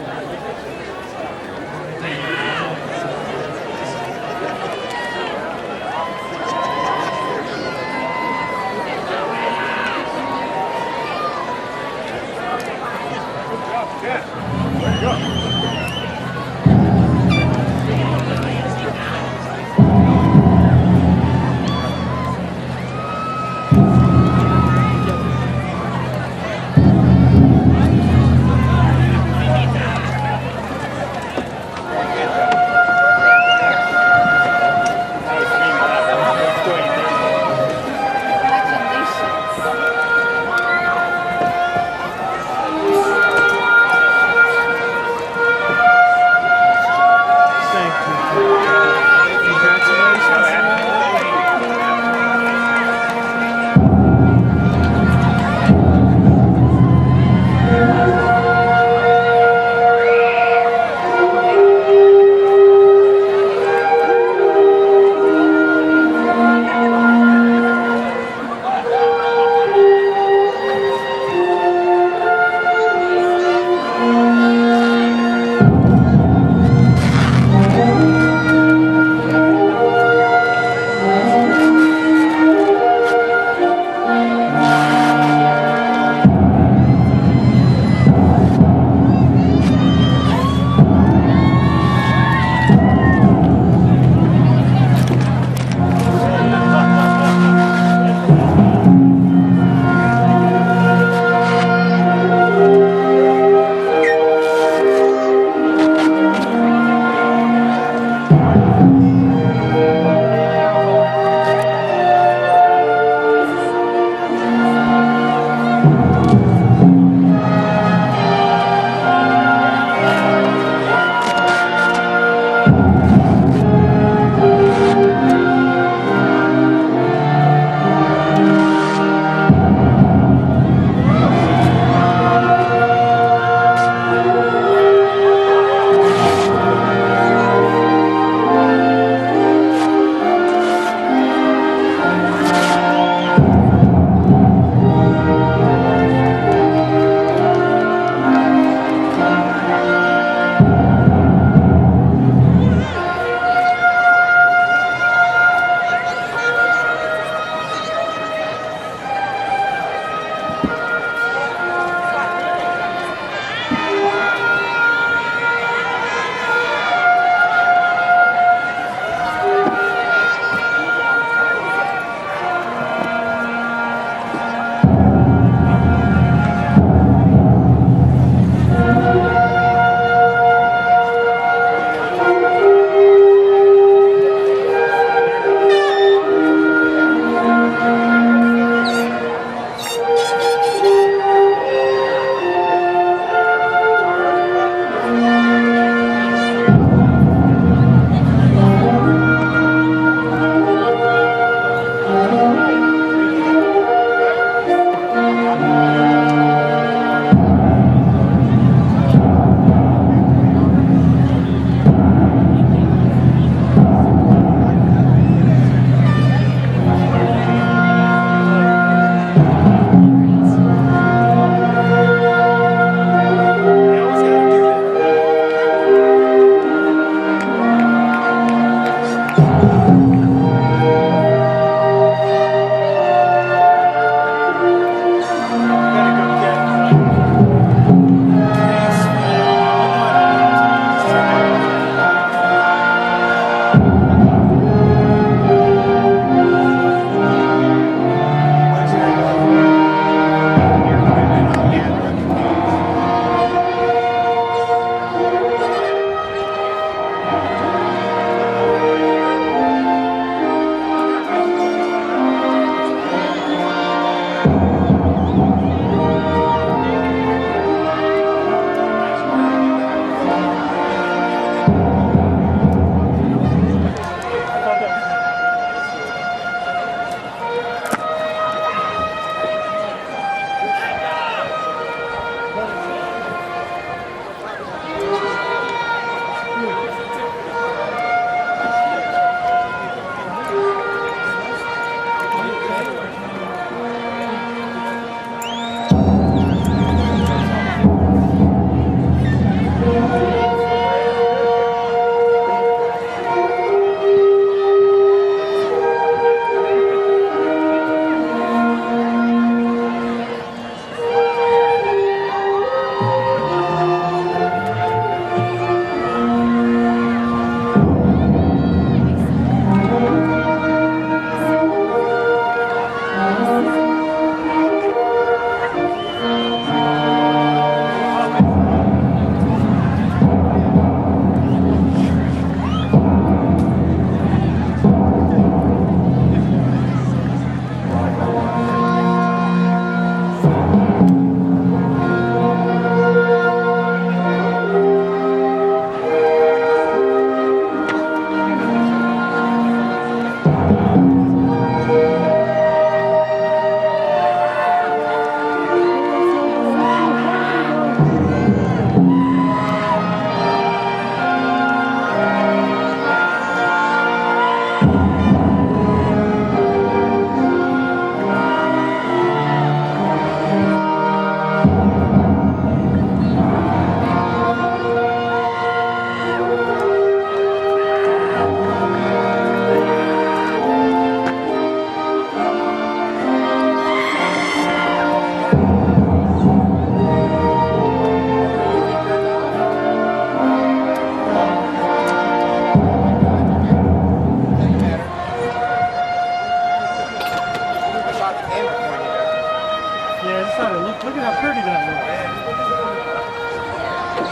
Speaker 17: Look at how pretty that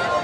Speaker 17: looks.